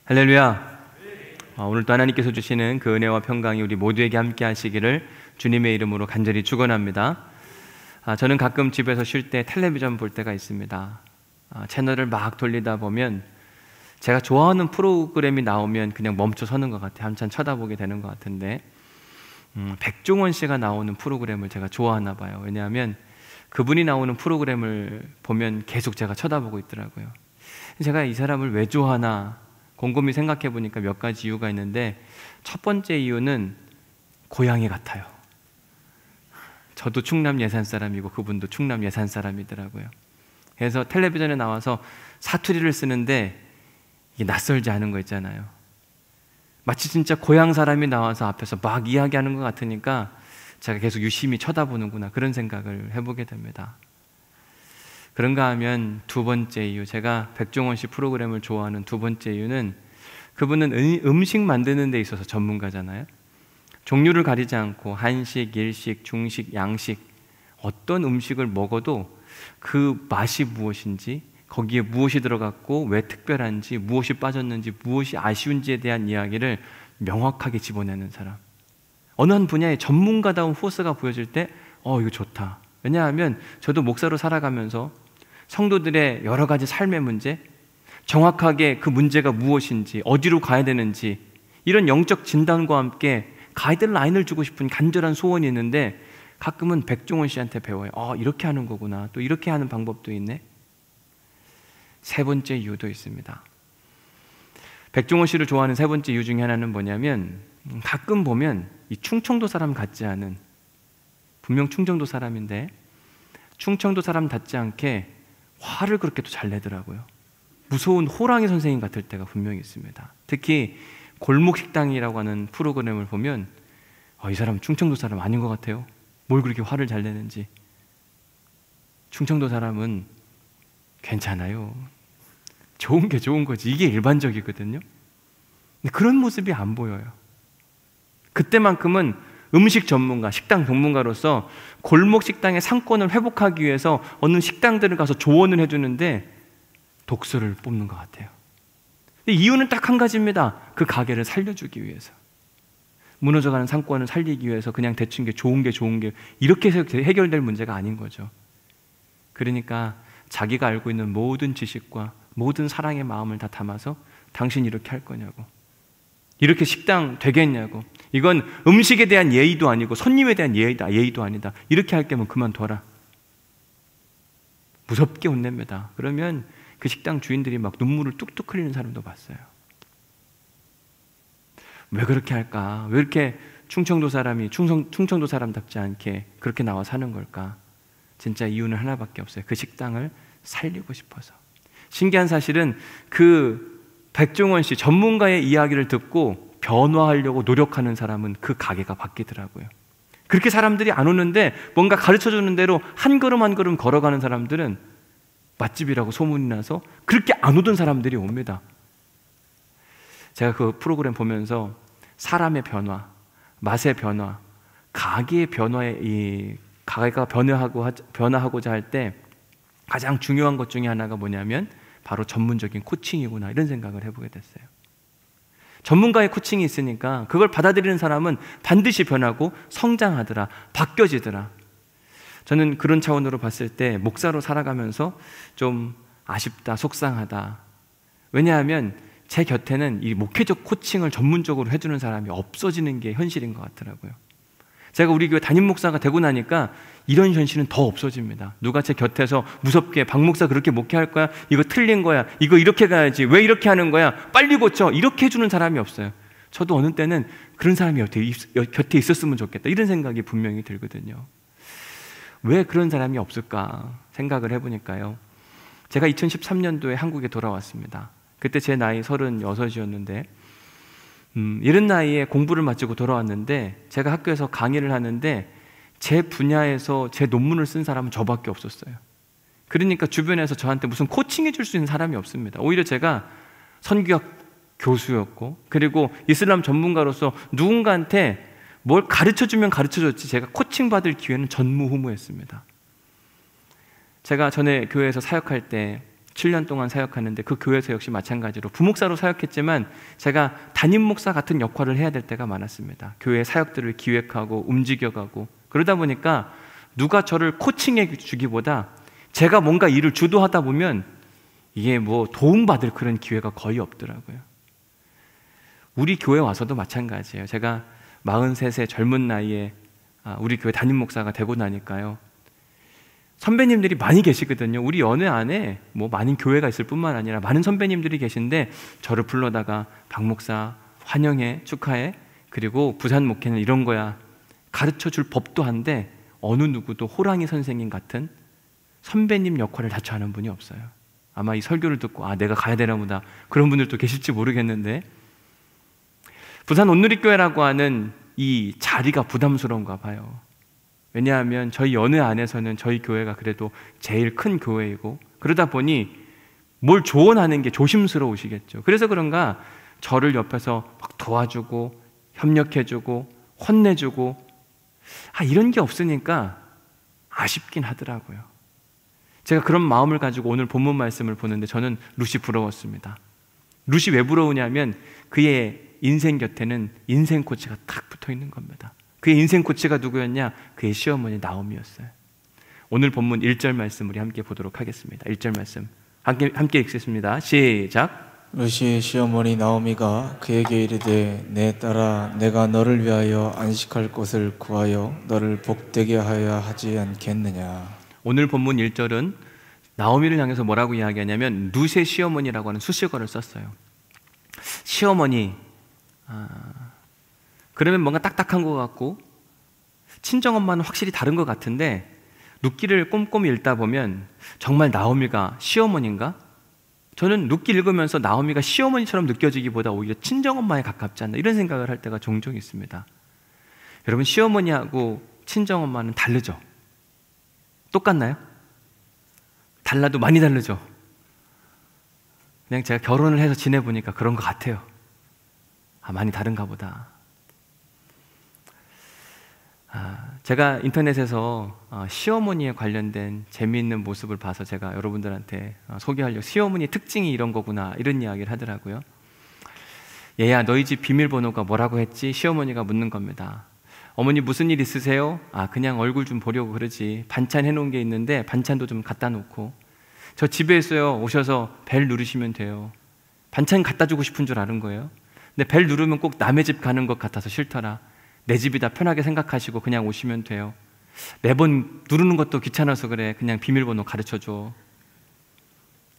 할렐루야. 오늘도 하나님께서 주시는 그 은혜와 평강이 우리 모두에게 함께 하시기를 주님의 이름으로 간절히 축원합니다. 저는 가끔 집에서 쉴 때 텔레비전 볼 때가 있습니다. 채널을 막 돌리다 보면 제가 좋아하는 프로그램이 나오면 그냥 멈춰 서는 것 같아요. 한참 쳐다보게 되는 것 같은데 백종원 씨가 나오는 프로그램을 제가 좋아하나 봐요. 왜냐하면 그분이 나오는 프로그램을 보면 계속 제가 쳐다보고 있더라고요. 제가 이 사람을 왜 좋아하나 곰곰이 생각해 보니까 몇 가지 이유가 있는데, 첫 번째 이유는 고향이 같아요. 저도 충남 예산 사람이고 그분도 충남 예산 사람이더라고요. 그래서 텔레비전에 나와서 사투리를 쓰는데 이게 낯설지 않은 거 있잖아요. 마치 진짜 고향 사람이 나와서 앞에서 막 이야기하는 것 같으니까 제가 계속 유심히 쳐다보는구나, 그런 생각을 해보게 됩니다. 그런가 하면 두 번째 이유, 제가 백종원 씨 프로그램을 좋아하는 두 번째 이유는 그분은 음식 만드는 데 있어서 전문가잖아요. 종류를 가리지 않고 한식, 일식, 중식, 양식 어떤 음식을 먹어도 그 맛이 무엇인지, 거기에 무엇이 들어갔고 왜 특별한지, 무엇이 빠졌는지, 무엇이 아쉬운지에 대한 이야기를 명확하게 집어내는 사람. 어느 한 분야의 전문가다운 포스가 보여질 때 이거 좋다. 왜냐하면 저도 목사로 살아가면서 성도들의 여러 가지 삶의 문제, 정확하게 그 문제가 무엇인지, 어디로 가야 되는지, 이런 영적 진단과 함께 가이드라인을 주고 싶은 간절한 소원이 있는데 가끔은 백종원 씨한테 배워요. 이렇게 하는 거구나, 또 이렇게 하는 방법도 있네. 세 번째 이유도 있습니다. 백종원 씨를 좋아하는 세 번째 이유 중에 하나는 뭐냐면, 가끔 보면 이 충청도 사람 같지 않은, 분명 충청도 사람인데 충청도 사람답지 않게 화를 그렇게 또 잘 내더라고요. 무서운 호랑이 선생님 같을 때가 분명히 있습니다. 특히 골목식당이라고 하는 프로그램을 보면 이 사람은 충청도 사람 아닌 것 같아요. 뭘 그렇게 화를 잘 내는지. 충청도 사람은 괜찮아요. 좋은 게 좋은 거지. 이게 일반적이거든요. 근데 그런 모습이 안 보여요. 그때만큼은 음식 전문가, 식당 전문가로서 골목 식당의 상권을 회복하기 위해서 어느 식당들을 가서 조언을 해주는데 독수를 뽑는 것 같아요. 이유는 딱 한 가지입니다. 그 가게를 살려주기 위해서. 무너져가는 상권을 살리기 위해서 그냥 대충 좋은 게 이렇게 해서 해결될 문제가 아닌 거죠. 그러니까 자기가 알고 있는 모든 지식과 모든 사랑의 마음을 다 담아서 당신 이렇게 할 거냐고, 이렇게 식당 되겠냐고, 이건 음식에 대한 예의도 아니고 손님에 대한 예의도 아니다, 이렇게 할 거면 그만둬라. 무섭게 혼냅니다. 그러면 그 식당 주인들이 막 눈물을 뚝뚝 흘리는 사람도 봤어요. 왜 그렇게 할까? 왜 이렇게 충청도 사람이 충청도 사람답지 않게 그렇게 나와 사는 걸까? 진짜 이유는 하나밖에 없어요. 그 식당을 살리고 싶어서. 신기한 사실은 그 백종원 씨 전문가의 이야기를 듣고 변화하려고 노력하는 사람은 그 가게가 바뀌더라고요. 그렇게 사람들이 안 오는데 뭔가 가르쳐주는 대로 한 걸음 한 걸음 걸어가는 사람들은 맛집이라고 소문이 나서 그렇게 안 오던 사람들이 옵니다. 제가 그 프로그램 보면서 사람의 변화, 맛의 변화, 가게의 변화에, 이 가게가 변화하고자 할 때 가장 중요한 것 중에 하나가 뭐냐면 바로 전문적인 코칭이구나, 이런 생각을 해보게 됐어요. 전문가의 코칭이 있으니까 그걸 받아들이는 사람은 반드시 변하고 성장하더라, 바뀌어지더라. 저는 그런 차원으로 봤을 때 목사로 살아가면서 좀 아쉽다, 속상하다. 왜냐하면 제 곁에는 이 목회적 코칭을 전문적으로 해주는 사람이 없어지는 게 현실인 것 같더라고요. 제가 우리 교회 담임 목사가 되고 나니까 이런 현실은 더 없어집니다. 누가 제 곁에서 무섭게 박 목사 그렇게 목회할 거야? 이거 틀린 거야? 이거 이렇게 가야지? 왜 이렇게 하는 거야? 빨리 고쳐! 이렇게 해주는 사람이 없어요. 저도 어느 때는 그런 사람이 곁에 있었으면 좋겠다, 이런 생각이 분명히 들거든요. 왜 그런 사람이 없을까 생각을 해보니까요, 제가 2013년도에 한국에 돌아왔습니다. 그때 제 나이 36이었는데 이런 나이에 공부를 마치고 돌아왔는데 제가 학교에서 강의를 하는데 제 분야에서 제 논문을 쓴 사람은 저밖에 없었어요. 그러니까 주변에서 저한테 무슨 코칭해 줄 수 있는 사람이 없습니다. 오히려 제가 선교학 교수였고, 그리고 이슬람 전문가로서 누군가한테 뭘 가르쳐주면 가르쳐줬지 제가 코칭받을 기회는 전무후무했습니다. 제가 전에 교회에서 사역할 때 7년 동안 사역하는데 그 교회에서 역시 마찬가지로 부목사로 사역했지만 제가 담임 목사 같은 역할을 해야 될 때가 많았습니다. 교회 사역들을 기획하고 움직여가고 그러다 보니까 누가 저를 코칭해 주기보다 제가 뭔가 일을 주도하다 보면 이게 뭐 도움받을 그런 기회가 거의 없더라고요. 우리 교회 와서도 마찬가지예요. 제가 43세 젊은 나이에 우리 교회 담임 목사가 되고 나니까요, 선배님들이 많이 계시거든요. 우리 연회 안에 뭐 많은 교회가 있을 뿐만 아니라 많은 선배님들이 계신데 저를 불러다가 박 목사 환영해, 축하해, 그리고 부산 목회는 이런 거야 가르쳐 줄 법도 한데 어느 누구도 호랑이 선생님 같은 선배님 역할을 자처하는 분이 없어요. 아마 이 설교를 듣고 내가 가야 되나 보다 그런 분들도 계실지 모르겠는데, 부산 온누리교회라고 하는 이 자리가 부담스러운가 봐요. 왜냐하면 저희 연회 안에서는 저희 교회가 그래도 제일 큰 교회이고 그러다 보니 뭘 조언하는 게 조심스러우시겠죠. 그래서 그런가 저를 옆에서 막 도와주고 협력해주고 혼내주고 이런 게 없으니까 아쉽긴 하더라고요. 제가 그런 마음을 가지고 오늘 본문 말씀을 보는데 저는 룻이 부러웠습니다. 룻이 왜 부러우냐면 그의 인생 곁에는 인생 코치가 탁 붙어 있는 겁니다. 그의 인생 코치가 누구였냐? 그의 시어머니 나오미였어요. 오늘 본문 1절 말씀 우리 함께 보도록 하겠습니다. 1절 말씀 함께 읽겠습니다. 시작. 룻이 시어머니 나오미가 그에게 이르되 내 딸아, 내가 너를 위하여 안식할 곳을 구하여 너를 복되게 하여야 하지 않겠느냐. 오늘 본문 1절은 나오미를 향해서 뭐라고 이야기하냐면 룻의 시어머니라고 하는 수식어를 썼어요. 시어머니, 그러면 뭔가 딱딱한 것 같고 친정엄마는 확실히 다른 것 같은데 룻기를 꼼꼼히 읽다 보면 정말 나오미가 시어머니인가? 저는 룻기 읽으면서 나오미가 시어머니처럼 느껴지기보다 오히려 친정엄마에 가깝지 않나 이런 생각을 할 때가 종종 있습니다. 여러분, 시어머니하고 친정엄마는 다르죠? 똑같나요? 달라도 많이 다르죠? 그냥 제가 결혼을 해서 지내보니까 그런 것 같아요. 많이 다른가 보다. 제가 인터넷에서 시어머니에 관련된 재미있는 모습을 봐서 제가 여러분들한테 소개하려고, 시어머니 특징이 이런 거구나 이런 이야기를 하더라고요. 얘야, 너희 집 비밀번호가 뭐라고 했지? 시어머니가 묻는 겁니다. 어머니 무슨 일 있으세요? 그냥 얼굴 좀 보려고 그러지. 반찬 해놓은 게 있는데 반찬도 좀 갖다 놓고. 저 집에 있어요. 오셔서 벨 누르시면 돼요. 반찬 갖다 주고 싶은 줄 아는 거예요. 근데 벨 누르면 꼭 남의 집 가는 것 같아서 싫더라. 내 집이다 편하게 생각하시고 그냥 오시면 돼요. 매번 누르는 것도 귀찮아서 그래. 그냥 비밀번호 가르쳐줘.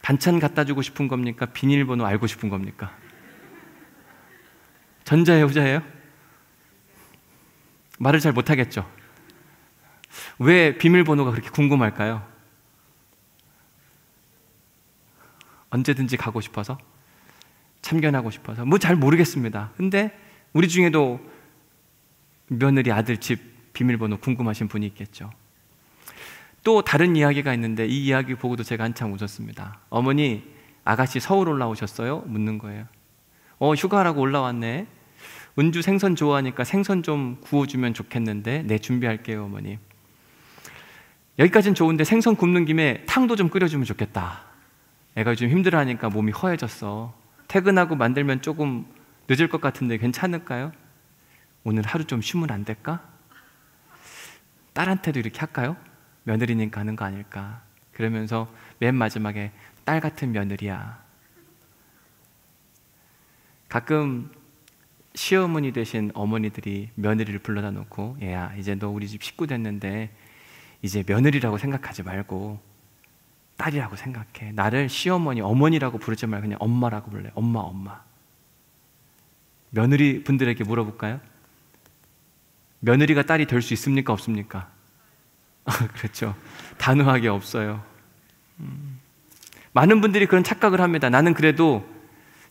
반찬 갖다 주고 싶은 겁니까? 비밀번호 알고 싶은 겁니까? 전자예요, 후자예요? 말을 잘 못하겠죠? 왜 비밀번호가 그렇게 궁금할까요? 언제든지 가고 싶어서? 참견하고 싶어서? 뭐 잘 모르겠습니다. 근데 우리 중에도 며느리 아들 집 비밀번호 궁금하신 분이 있겠죠. 또 다른 이야기가 있는데 이 이야기 보고도 제가 한참 웃었습니다. 어머니, 아가씨 서울 올라오셨어요? 묻는 거예요. 휴가라고 올라왔네. 은주 생선 좋아하니까 생선 좀 구워주면 좋겠는데. 네, 준비할게요 어머니. 여기까지는 좋은데 생선 굽는 김에 탕도 좀 끓여주면 좋겠다. 애가 요즘 힘들어하니까 몸이 허해졌어. 퇴근하고 만들면 조금 늦을 것 같은데 괜찮을까요? 오늘 하루 좀 쉬면 안 될까? 딸한테도 이렇게 할까요? 며느리니까 하는 거 아닐까? 그러면서 맨 마지막에 딸 같은 며느리야. 가끔 시어머니 되신 어머니들이 며느리를 불러다 놓고, 얘야, 이제 너 우리 집 식구 됐는데 이제 며느리라고 생각하지 말고 딸이라고 생각해. 나를 시어머니, 어머니라고 부르지 말고 그냥 엄마라고 불래. 엄마, 엄마. 며느리 분들에게 물어볼까요? 며느리가 딸이 될 수 있습니까? 없습니까? 그렇죠. 단호하게 없어요. 많은 분들이 그런 착각을 합니다. 나는 그래도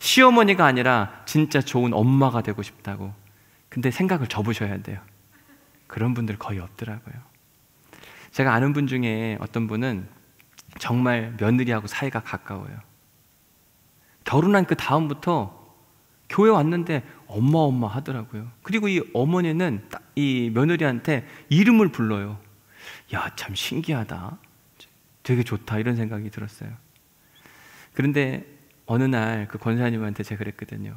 시어머니가 아니라 진짜 좋은 엄마가 되고 싶다고. 근데 생각을 접으셔야 돼요. 그런 분들 거의 없더라고요. 제가 아는 분 중에 어떤 분은 정말 며느리하고 사이가 가까워요. 결혼한 그 다음부터 교회 왔는데 엄마 엄마 하더라고요. 그리고 이 어머니는 이 며느리한테 이름을 불러요. 야, 참 신기하다. 되게 좋다 이런 생각이 들었어요. 그런데 어느 날 그 권사님한테 제가 그랬거든요.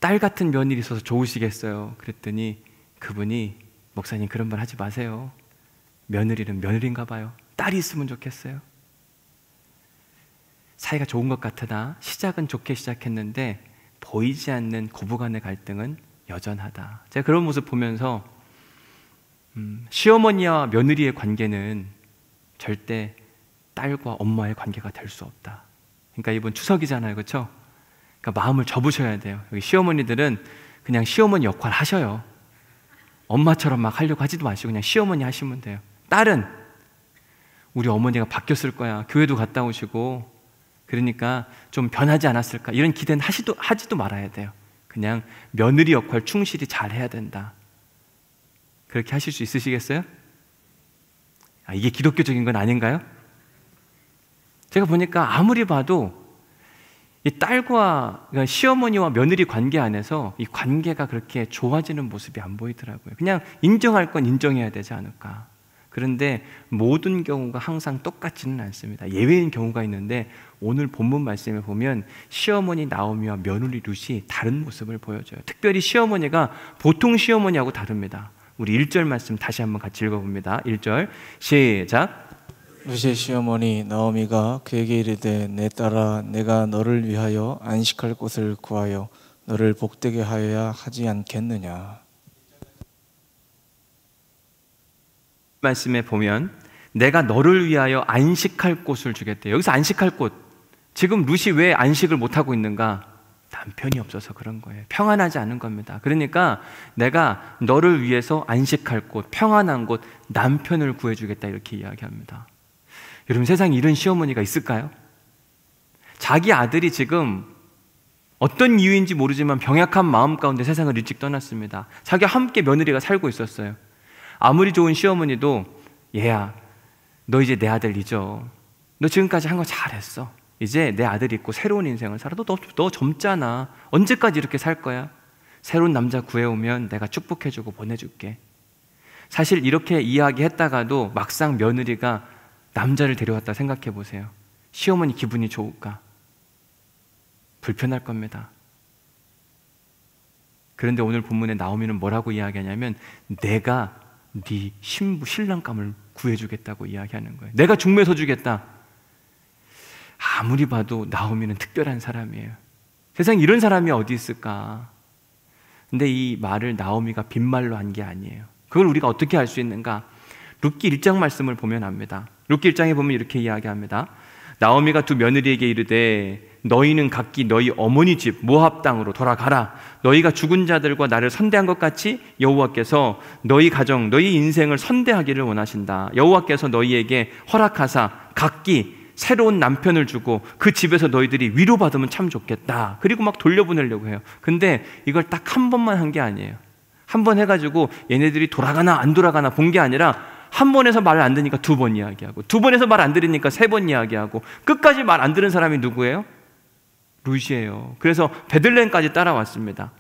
딸 같은 며느리 있어서 좋으시겠어요. 그랬더니 그분이 목사님 그런 말 하지 마세요. 며느리는 며느리인가 봐요. 딸이 있으면 좋겠어요. 사이가 좋은 것 같으나 시작은 좋게 시작했는데 보이지 않는 고부간의 갈등은 여전하다. 제가 그런 모습 보면서 시어머니와 며느리의 관계는 절대 딸과 엄마의 관계가 될 수 없다. 그러니까 이번 추석이잖아요, 그렇죠? 그러니까 마음을 접으셔야 돼요. 여기 시어머니들은 그냥 시어머니 역할 하셔요. 엄마처럼 막 하려고 하지도 마시고 그냥 시어머니 하시면 돼요. 딸은 우리 어머니가 바뀌었을 거야. 교회도 갔다 오시고 그러니까 좀 변하지 않았을까 이런 기대는 하지도 말아야 돼요. 그냥 며느리 역할 충실히 잘 해야 된다. 그렇게 하실 수 있으시겠어요? 이게 기독교적인 건 아닌가요? 제가 보니까 아무리 봐도 이 딸과 그러니까 시어머니와 며느리 관계 안에서 이 관계가 그렇게 좋아지는 모습이 안 보이더라고요. 그냥 인정할 건 인정해야 되지 않을까. 그런데 모든 경우가 항상 똑같지는 않습니다. 예외인 경우가 있는데 오늘 본문 말씀에 보면 시어머니 나오미와 며느리 룻이 다른 모습을 보여줘요. 특별히 시어머니가 보통 시어머니하고 다릅니다. 우리 1절 말씀 다시 한번 같이 읽어봅니다. 1절 시작. 룻의 시어머니 나오미가 그에게 이르되 내 딸아 내가 너를 위하여 안식할 곳을 구하여 너를 복되게 하여야 하지 않겠느냐. 말씀에 보면 내가 너를 위하여 안식할 곳을 주겠대요. 여기서 안식할 곳, 지금 룻이 왜 안식을 못하고 있는가? 남편이 없어서 그런 거예요. 평안하지 않은 겁니다. 그러니까 내가 너를 위해서 안식할 곳, 평안한 곳, 남편을 구해주겠다 이렇게 이야기합니다. 여러분 세상에 이런 시어머니가 있을까요? 자기 아들이 지금 어떤 이유인지 모르지만 병약한 마음 가운데 세상을 일찍 떠났습니다. 자기와 함께 며느리가 살고 있었어요. 아무리 좋은 시어머니도 얘야 너 이제 내 아들 잊어. 너 지금까지 한 거 잘했어. 이제 내 아들 있고 새로운 인생을 살아. 너 젊잖아. 언제까지 이렇게 살 거야? 새로운 남자 구해오면 내가 축복해주고 보내줄게. 사실 이렇게 이야기했다가도 막상 며느리가 남자를 데려왔다 생각해 보세요. 시어머니 기분이 좋을까? 불편할 겁니다. 그런데 오늘 본문에 나오미는 뭐라고 이야기하냐면 내가 네 신부 신랑감을 구해주겠다고 이야기하는 거예요. 내가 중매서 주겠다. 아무리 봐도 나오미는 특별한 사람이에요. 세상에 이런 사람이 어디 있을까? 근데 이 말을 나오미가 빈말로 한 게 아니에요. 그걸 우리가 어떻게 알 수 있는가? 룻기 1장 말씀을 보면 압니다. 룻기 1장에 보면 이렇게 이야기합니다. 나오미가 두 며느리에게 이르되 너희는 각기 너희 어머니 집 모압 땅으로 돌아가라. 너희가 죽은 자들과 나를 선대한 것 같이 여호와께서 너희 가정 너희 인생을 선대하기를 원하신다. 여호와께서 너희에게 허락하사 각기 새로운 남편을 주고 그 집에서 너희들이 위로받으면 참 좋겠다. 그리고 막 돌려보내려고 해요. 근데 이걸 딱 한 번만 한 게 아니에요. 한 번 해가지고 얘네들이 돌아가나 안 돌아가나 본 게 아니라 한 번 해서 말을 안 듣니까 두 번 이야기하고 두 번 해서 말 안 들으니까 세 번 이야기하고 끝까지 말 안 들은 사람이 누구예요? 룻이에요. 그래서 베들레헴까지 따라왔습니다.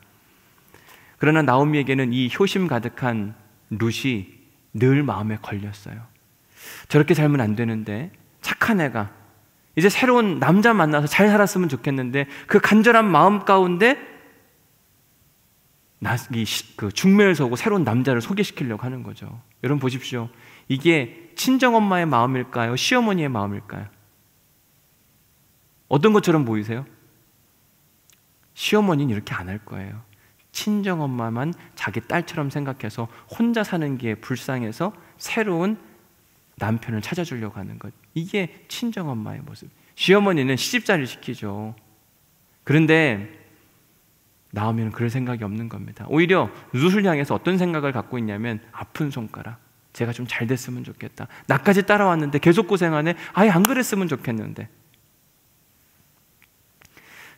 그러나 나오미에게는 이 효심 가득한 룻이 늘 마음에 걸렸어요. 저렇게 살면 안 되는데 착한 애가 이제 새로운 남자 만나서 잘 살았으면 좋겠는데 그 간절한 마음 가운데 중매를 서고 새로운 남자를 소개시키려고 하는 거죠. 여러분 보십시오. 이게 친정엄마의 마음일까요? 시어머니의 마음일까요? 어떤 것처럼 보이세요? 시어머니는 이렇게 안 할 거예요. 친정엄마만 자기 딸처럼 생각해서 혼자 사는 게 불쌍해서 새로운 남편을 찾아주려고 하는 것. 이게 친정엄마의 모습. 시어머니는 시집살이를 시키죠. 그런데 나오미는 그럴 생각이 없는 겁니다. 오히려 룻을 향해서 어떤 생각을 갖고 있냐면 아픈 손가락. 제가 좀 잘 됐으면 좋겠다. 나까지 따라왔는데 계속 고생하네. 아예 안 그랬으면 좋겠는데.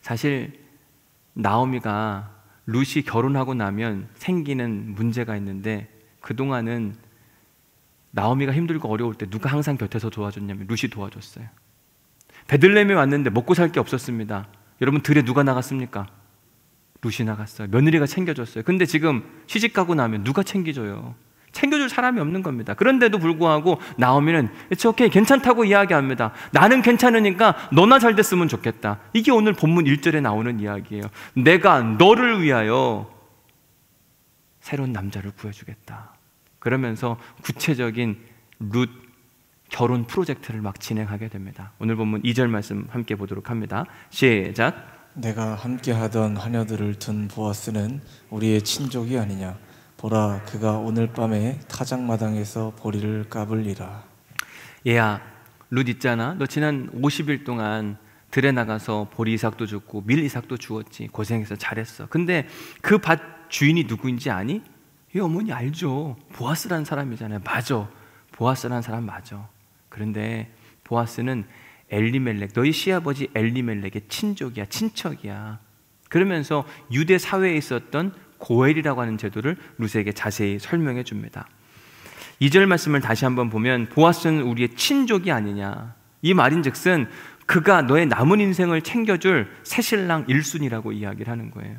사실 나오미가 룻이 결혼하고 나면 생기는 문제가 있는데 그동안은 나오미가 힘들고 어려울 때 누가 항상 곁에서 도와줬냐면 룻이 도와줬어요. 베들레헴에 왔는데 먹고 살 게 없었습니다. 여러분 들에 누가 나갔습니까? 룻이 나갔어요. 며느리가 챙겨줬어요. 근데 지금 시집가고 나면 누가 챙겨줘요? 챙겨줄 사람이 없는 겁니다. 그런데도 불구하고 나오미는 It's okay, 괜찮다고 이야기합니다. 나는 괜찮으니까 너나 잘 됐으면 좋겠다. 이게 오늘 본문 1절에 나오는 이야기예요. 내가 너를 위하여 새로운 남자를 구해주겠다. 그러면서 구체적인 룻 결혼 프로젝트를 막 진행하게 됩니다. 오늘 본문 2절 말씀 함께 보도록 합니다. 시작. 내가 함께하던 하녀들을 둔 보아스는 우리의 친족이 아니냐. 보라, 그가 오늘 밤에 타작마당에서 보리를 까불리라. 얘야, 룻 있잖아. 너 지난 50일 동안 들에 나가서 보리 이삭도 줬고 밀 이삭도 주었지. 고생해서 잘했어. 근데 그 밭 주인이 누구인지 아니? 이 어머니 알죠. 보아스라는 사람이잖아요. 맞아. 보아스라는 사람 맞아. 그런데 보아스는 엘리멜렉, 너희 시아버지 엘리멜렉의 친족이야, 친척이야. 그러면서 유대 사회에 있었던 고엘이라고 하는 제도를 룻에게 자세히 설명해 줍니다. 2절 말씀을 다시 한번 보면 보아스는 우리의 친족이 아니냐. 이 말인즉슨 그가 너의 남은 인생을 챙겨줄 새신랑 1순위라고 이야기를 하는 거예요.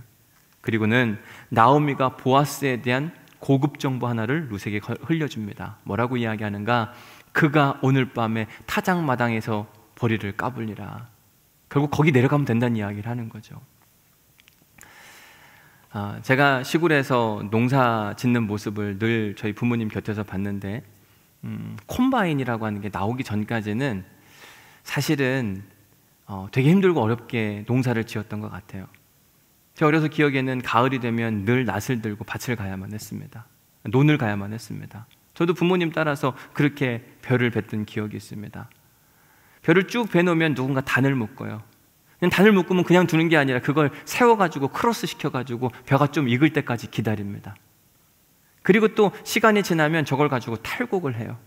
그리고는 나오미가 보아스에 대한 고급 정보 하나를 룻에게 흘려줍니다. 뭐라고 이야기하는가? 그가 오늘 밤에 타작마당에서 보리를 까불리라. 결국 거기 내려가면 된다는 이야기를 하는 거죠. 제가 시골에서 농사 짓는 모습을 늘 저희 부모님 곁에서 봤는데 콤바인이라고 하는 게 나오기 전까지는 사실은 되게 힘들고 어렵게 농사를 지었던 것 같아요. 제가 어려서 기억에는 가을이 되면 늘 낫을 들고 밭을 가야만 했습니다. 논을 가야만 했습니다. 저도 부모님 따라서 그렇게 벼를 뱉던 기억이 있습니다. 벼를 쭉 베놓으면 누군가 단을 묶어요. 그냥 단을 묶으면 그냥 두는 게 아니라 그걸 세워가지고 크로스 시켜가지고 벼가 좀 익을 때까지 기다립니다. 그리고 또 시간이 지나면 저걸 가지고 탈곡을 해요.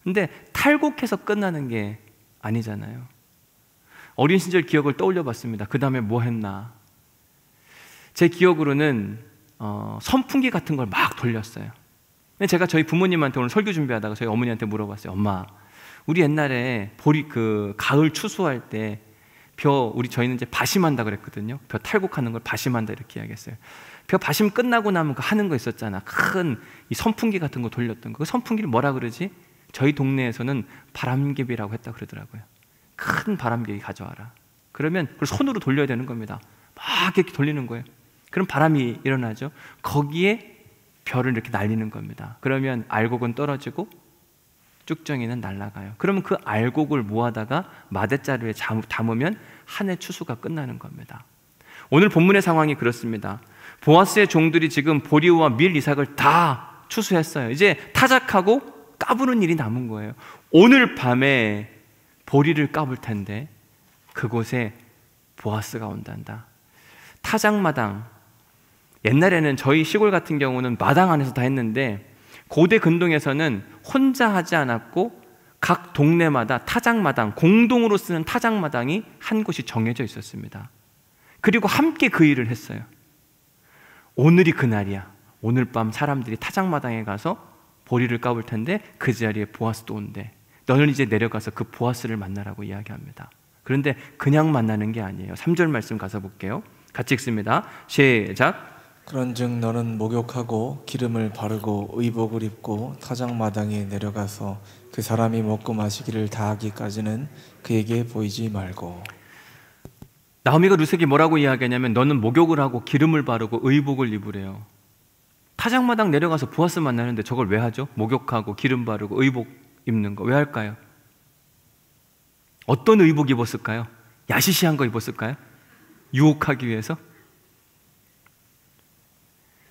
근데 탈곡해서 끝나는 게 아니잖아요. 어린 시절 기억을 떠올려 봤습니다. 그 다음에 뭐 했나? 제 기억으로는 선풍기 같은 걸 막 돌렸어요. 근데 제가 저희 부모님한테 오늘 설교 준비하다가 저희 어머니한테 물어봤어요. 엄마, 우리 옛날에 보리 가을 추수할 때 우리 저희는 이제 바심한다 그랬거든요. 벼 탈곡하는 걸 바심한다 이렇게 이야기했어요. 벼 바심 끝나고 나면 그 하는 거 있었잖아. 큰 이 선풍기 같은 거 돌렸던 거. 그 선풍기를 뭐라 그러지? 저희 동네에서는 바람개비라고 했다 그러더라고요. 큰 바람개비 가져와라. 그러면 그걸 손으로 돌려야 되는 겁니다. 막 이렇게 돌리는 거예요. 그럼 바람이 일어나죠. 거기에 벼를 이렇게 날리는 겁니다. 그러면 알곡은 떨어지고 쭉정이는 날아가요. 그러면 그 알곡을 모아다가 마대자루에 담으면 한 해 추수가 끝나는 겁니다. 오늘 본문의 상황이 그렇습니다. 보아스의 종들이 지금 보리와 밀 이삭을 다 추수했어요. 이제 타작하고 까부는 일이 남은 거예요. 오늘 밤에 보리를 까불 텐데 그곳에 보아스가 온단다. 타작마당, 옛날에는 저희 시골 같은 경우는 마당 안에서 다 했는데 고대 근동에서는 혼자 하지 않았고 각 동네마다 타작마당, 공동으로 쓰는 타작마당이 한 곳이 정해져 있었습니다. 그리고 함께 그 일을 했어요. 오늘이 그날이야. 오늘 밤 사람들이 타작마당에 가서 보리를 까볼 텐데 그 자리에 보아스도 온대. 너는 이제 내려가서 그 보아스를 만나라고 이야기합니다. 그런데 그냥 만나는 게 아니에요. 3절 말씀 가서 볼게요. 같이 읽습니다. 시작. 그런즉 너는 목욕하고 기름을 바르고 의복을 입고 타작마당에 내려가서 그 사람이 먹고 마시기를 다하기까지는 그에게 보이지 말고. 나오미가 룻에게 뭐라고 이야기하냐면 너는 목욕을 하고 기름을 바르고 의복을 입으래요. 타작마당 내려가서 보아스 만나는데 저걸 왜 하죠? 목욕하고 기름 바르고 의복 입는 거 왜 할까요? 어떤 의복 입었을까요? 야시시한 거 입었을까요? 유혹하기 위해서?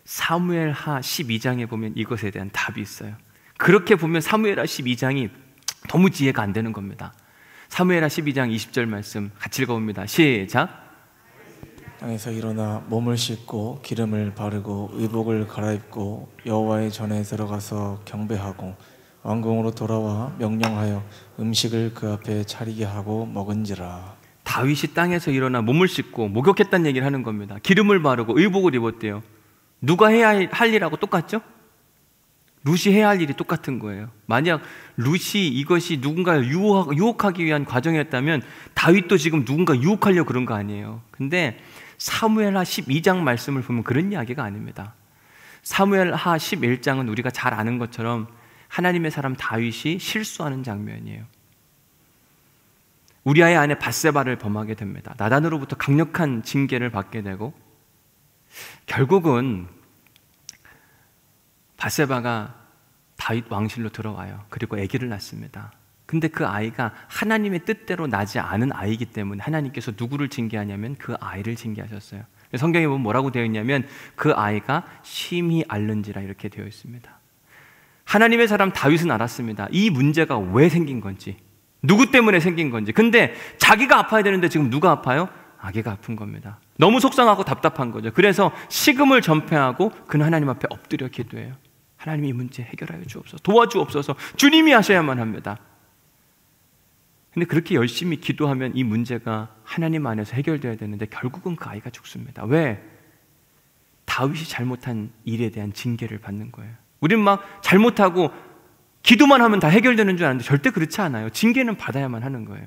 사무엘하 12장에 보면 이것에 대한 답이 있어요. 그렇게 보면 사무엘하 12장이 너무 이해가 안 되는 겁니다. 사무엘하 12장 20절 말씀 같이 읽어봅니다. 시작. 땅에서 일어나 몸을 씻고 기름을 바르고 의복을 갈아입고 여호와의 전에 들어가서 경배하고 왕궁으로 돌아와 명령하여 음식을 그 앞에 차리게 하고 먹은지라. 다윗이 땅에서 일어나 몸을 씻고 목욕했다는 얘기를 하는 겁니다. 기름을 바르고 의복을 입었대요. 누가 해야 할 일하고 똑같죠? 룻이 해야 할 일이 똑같은 거예요. 만약 룻이 이것이 누군가를 유혹하기 위한 과정이었다면 다윗도 지금 누군가 유혹하려고 그런 거 아니에요. 근데 사무엘하 12장 말씀을 보면 그런 이야기가 아닙니다. 사무엘하 11장은 우리가 잘 아는 것처럼 하나님의 사람 다윗이 실수하는 장면이에요. 우리아의 아내 밧세바를 범하게 됩니다. 나단으로부터 강력한 징계를 받게 되고 결국은 밧세바가 다윗 왕실로 들어와요. 그리고 아기를 낳습니다. 근데 그 아이가 하나님의 뜻대로 나지 않은 아이이기 때문에 하나님께서 누구를 징계하냐면 그 아이를 징계하셨어요. 성경에 보면 뭐라고 되어 있냐면 그 아이가 심히 앓는지라 이렇게 되어 있습니다. 하나님의 사람 다윗은 알았습니다. 이 문제가 왜 생긴 건지, 누구 때문에 생긴 건지. 근데 자기가 아파야 되는데 지금 누가 아파요? 아기가 아픈 겁니다. 너무 속상하고 답답한 거죠. 그래서 식음을 전폐하고 그는 하나님 앞에 엎드려 기도해요. 하나님 이 문제 해결하여 주옵소서, 도와주옵소서. 주님이 하셔야만 합니다. 근데 그렇게 열심히 기도하면 이 문제가 하나님 안에서 해결돼야 되는데 결국은 그 아이가 죽습니다. 왜? 다윗이 잘못한 일에 대한 징계를 받는 거예요. 우린 막 잘못하고 기도만 하면 다 해결되는 줄 아는데 절대 그렇지 않아요. 징계는 받아야만 하는 거예요.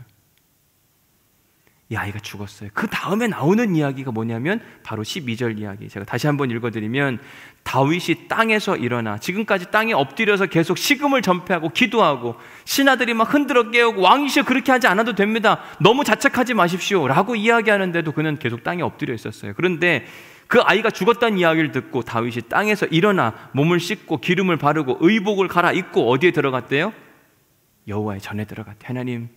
이 아이가 죽었어요. 그 다음에 나오는 이야기가 뭐냐면 바로 12절 이야기. 제가 다시 한번 읽어드리면 다윗이 땅에서 일어나, 지금까지 땅에 엎드려서 계속 식음을 전폐하고 기도하고 신하들이 막 흔들어 깨우고 왕이시여 그렇게 하지 않아도 됩니다, 너무 자책하지 마십시오 라고 이야기하는데도 그는 계속 땅에 엎드려 있었어요. 그런데 그 아이가 죽었다는 이야기를 듣고 다윗이 땅에서 일어나 몸을 씻고 기름을 바르고 의복을 갈아입고 어디에 들어갔대요? 여호와의 전에 들어갔대요. 하나님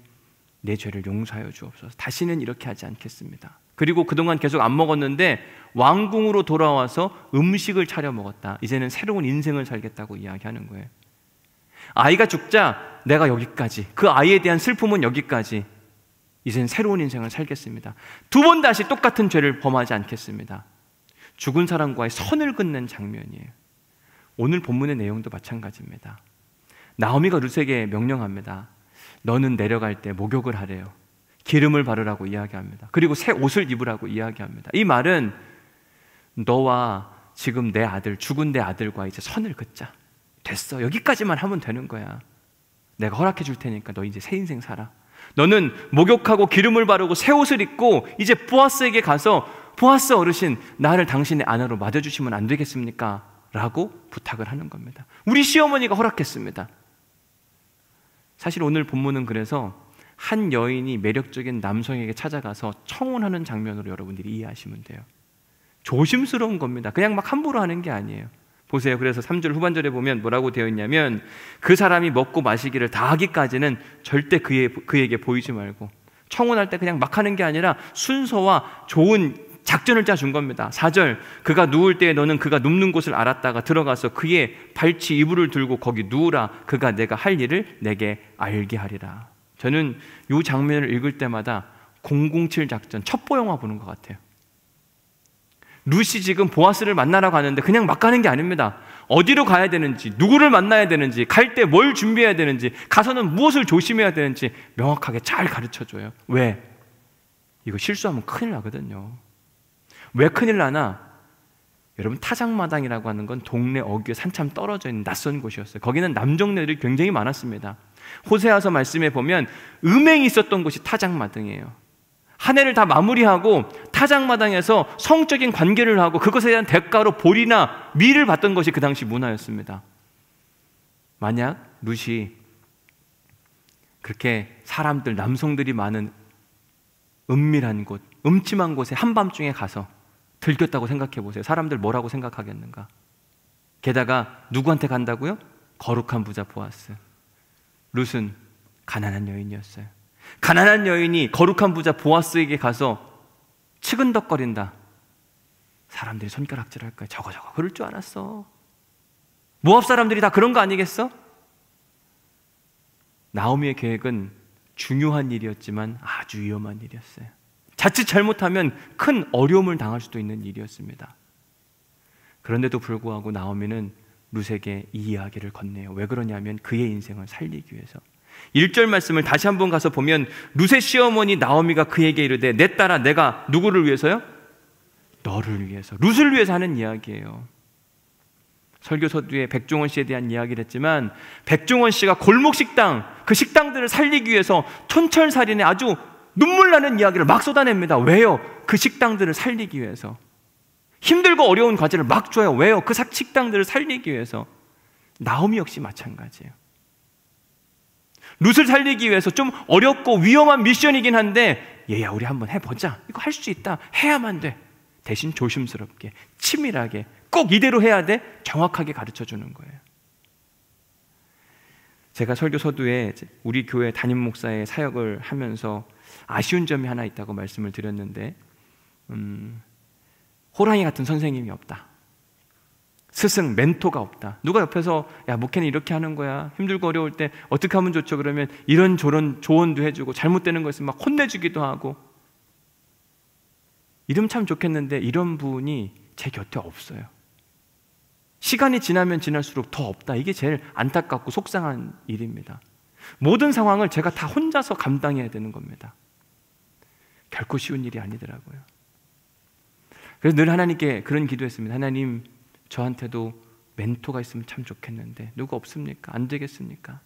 내 죄를 용서하여 주옵소서. 다시는 이렇게 하지 않겠습니다. 그리고 그동안 계속 안 먹었는데 왕궁으로 돌아와서 음식을 차려 먹었다. 이제는 새로운 인생을 살겠다고 이야기하는 거예요. 아이가 죽자 내가 여기까지, 그 아이에 대한 슬픔은 여기까지, 이제는 새로운 인생을 살겠습니다. 두 번 다시 똑같은 죄를 범하지 않겠습니다. 죽은 사람과의 선을 긋는 장면이에요. 오늘 본문의 내용도 마찬가지입니다. 나오미가 룻에게 명령합니다. 너는 내려갈 때 목욕을 하래요. 기름을 바르라고 이야기합니다. 그리고 새 옷을 입으라고 이야기합니다. 이 말은 너와 지금 내 아들, 죽은 내 아들과 이제 선을 긋자. 됐어. 여기까지만 하면 되는 거야. 내가 허락해 줄 테니까 너 이제 새 인생 살아. 너는 목욕하고 기름을 바르고 새 옷을 입고 이제 보아스에게 가서 보아스 어르신, 나를 당신의 아내로 맞아주시면 안 되겠습니까? 라고 부탁을 하는 겁니다. 우리 시어머니가 허락했습니다. 사실 오늘 본문은 그래서 한 여인이 매력적인 남성에게 찾아가서 청혼하는 장면으로 여러분들이 이해하시면 돼요. 조심스러운 겁니다. 그냥 막 함부로 하는 게 아니에요. 보세요. 그래서 3절 후반절에 보면 뭐라고 되어 있냐면 그 사람이 먹고 마시기를 다 하기까지는 절대 그에게 보이지 말고, 청혼할 때 그냥 막 하는 게 아니라 순서와 좋은 작전을 짜준 겁니다. 4절 그가 누울 때에 너는 그가 눕는 곳을 알았다가 들어가서 그의 발치 이불을 들고 거기 누우라. 그가 내가 할 일을 내게 알게 하리라. 저는 이 장면을 읽을 때마다 007 작전 첩보 영화 보는 것 같아요. 룻이 지금 보아스를 만나러 가는데 그냥 막 가는 게 아닙니다. 어디로 가야 되는지, 누구를 만나야 되는지, 갈 때 뭘 준비해야 되는지, 가서는 무엇을 조심해야 되는지 명확하게 잘 가르쳐줘요. 왜? 이거 실수하면 큰일 나거든요. 왜 큰일 나나? 여러분, 타작마당이라고 하는 건 동네 어귀에 산참 떨어져 있는 낯선 곳이었어요. 거기는 남정네들이 굉장히 많았습니다. 호세아서 말씀에 보면 음행이 있었던 곳이 타작마당이에요. 한 해를 다 마무리하고 타작마당에서 성적인 관계를 하고 그것에 대한 대가로 볼이나 미를 받던 것이 그 당시 문화였습니다. 만약 룻이 그렇게 사람들, 남성들이 많은 은밀한 곳, 음침한 곳에 한밤중에 가서 들켰다고 생각해 보세요. 사람들 뭐라고 생각하겠는가? 게다가 누구한테 간다고요? 거룩한 부자 보아스. 룻은 가난한 여인이었어요. 가난한 여인이 거룩한 부자 보아스에게 가서 치근덕거린다. 사람들이 손가락질할 거야. 저거 그럴 줄 알았어. 모압 사람들이 다 그런 거 아니겠어? 나오미의 계획은 중요한 일이었지만 아주 위험한 일이었어요. 자칫 잘못하면 큰 어려움을 당할 수도 있는 일이었습니다. 그런데도 불구하고 나오미는 룻에게 이 이야기를 건네요. 왜 그러냐면 그의 인생을 살리기 위해서. 1절 말씀을 다시 한번 가서 보면 룻의 시어머니 나오미가 그에게 이르되 내 딸아 내가 누구를 위해서요? 너를 위해서. 룻을 위해서 하는 이야기예요. 설교 서두에 백종원 씨에 대한 이야기를 했지만 백종원 씨가 골목식당, 그 식당들을 살리기 위해서 촌철살인의 아주 눈물 나는 이야기를 막 쏟아냅니다. 왜요? 그 식당들을 살리기 위해서. 힘들고 어려운 과제를 막 줘요. 왜요? 그 식당들을 살리기 위해서. 나오미 역시 마찬가지예요. 룻을 살리기 위해서 좀 어렵고 위험한 미션이긴 한데, 얘야 우리 한번 해보자. 이거 할 수 있다. 해야만 돼. 대신 조심스럽게, 치밀하게, 꼭 이대로 해야 돼. 정확하게 가르쳐주는 거예요. 제가 설교 서두에 우리 교회 담임 목사의 사역을 하면서 아쉬운 점이 하나 있다고 말씀을 드렸는데, 호랑이 같은 선생님이 없다. 스승, 멘토가 없다. 누가 옆에서 야 목회는 이렇게 하는 거야, 힘들고 어려울 때 어떻게 하면 좋죠? 그러면 이런저런 조언도 해주고, 잘못되는 거 있으면 막 혼내주기도 하고. 이러면 참 좋겠는데 이런 분이 제 곁에 없어요. 시간이 지나면 지날수록 더 없다. 이게 제일 안타깝고 속상한 일입니다. 모든 상황을 제가 다 혼자서 감당해야 되는 겁니다. 결코 쉬운 일이 아니더라고요. 그래서 늘 하나님께 그런 기도했습니다. 하나님, 저한테도 멘토가 있으면 참 좋겠는데 누가 없습니까? 안 되겠습니까?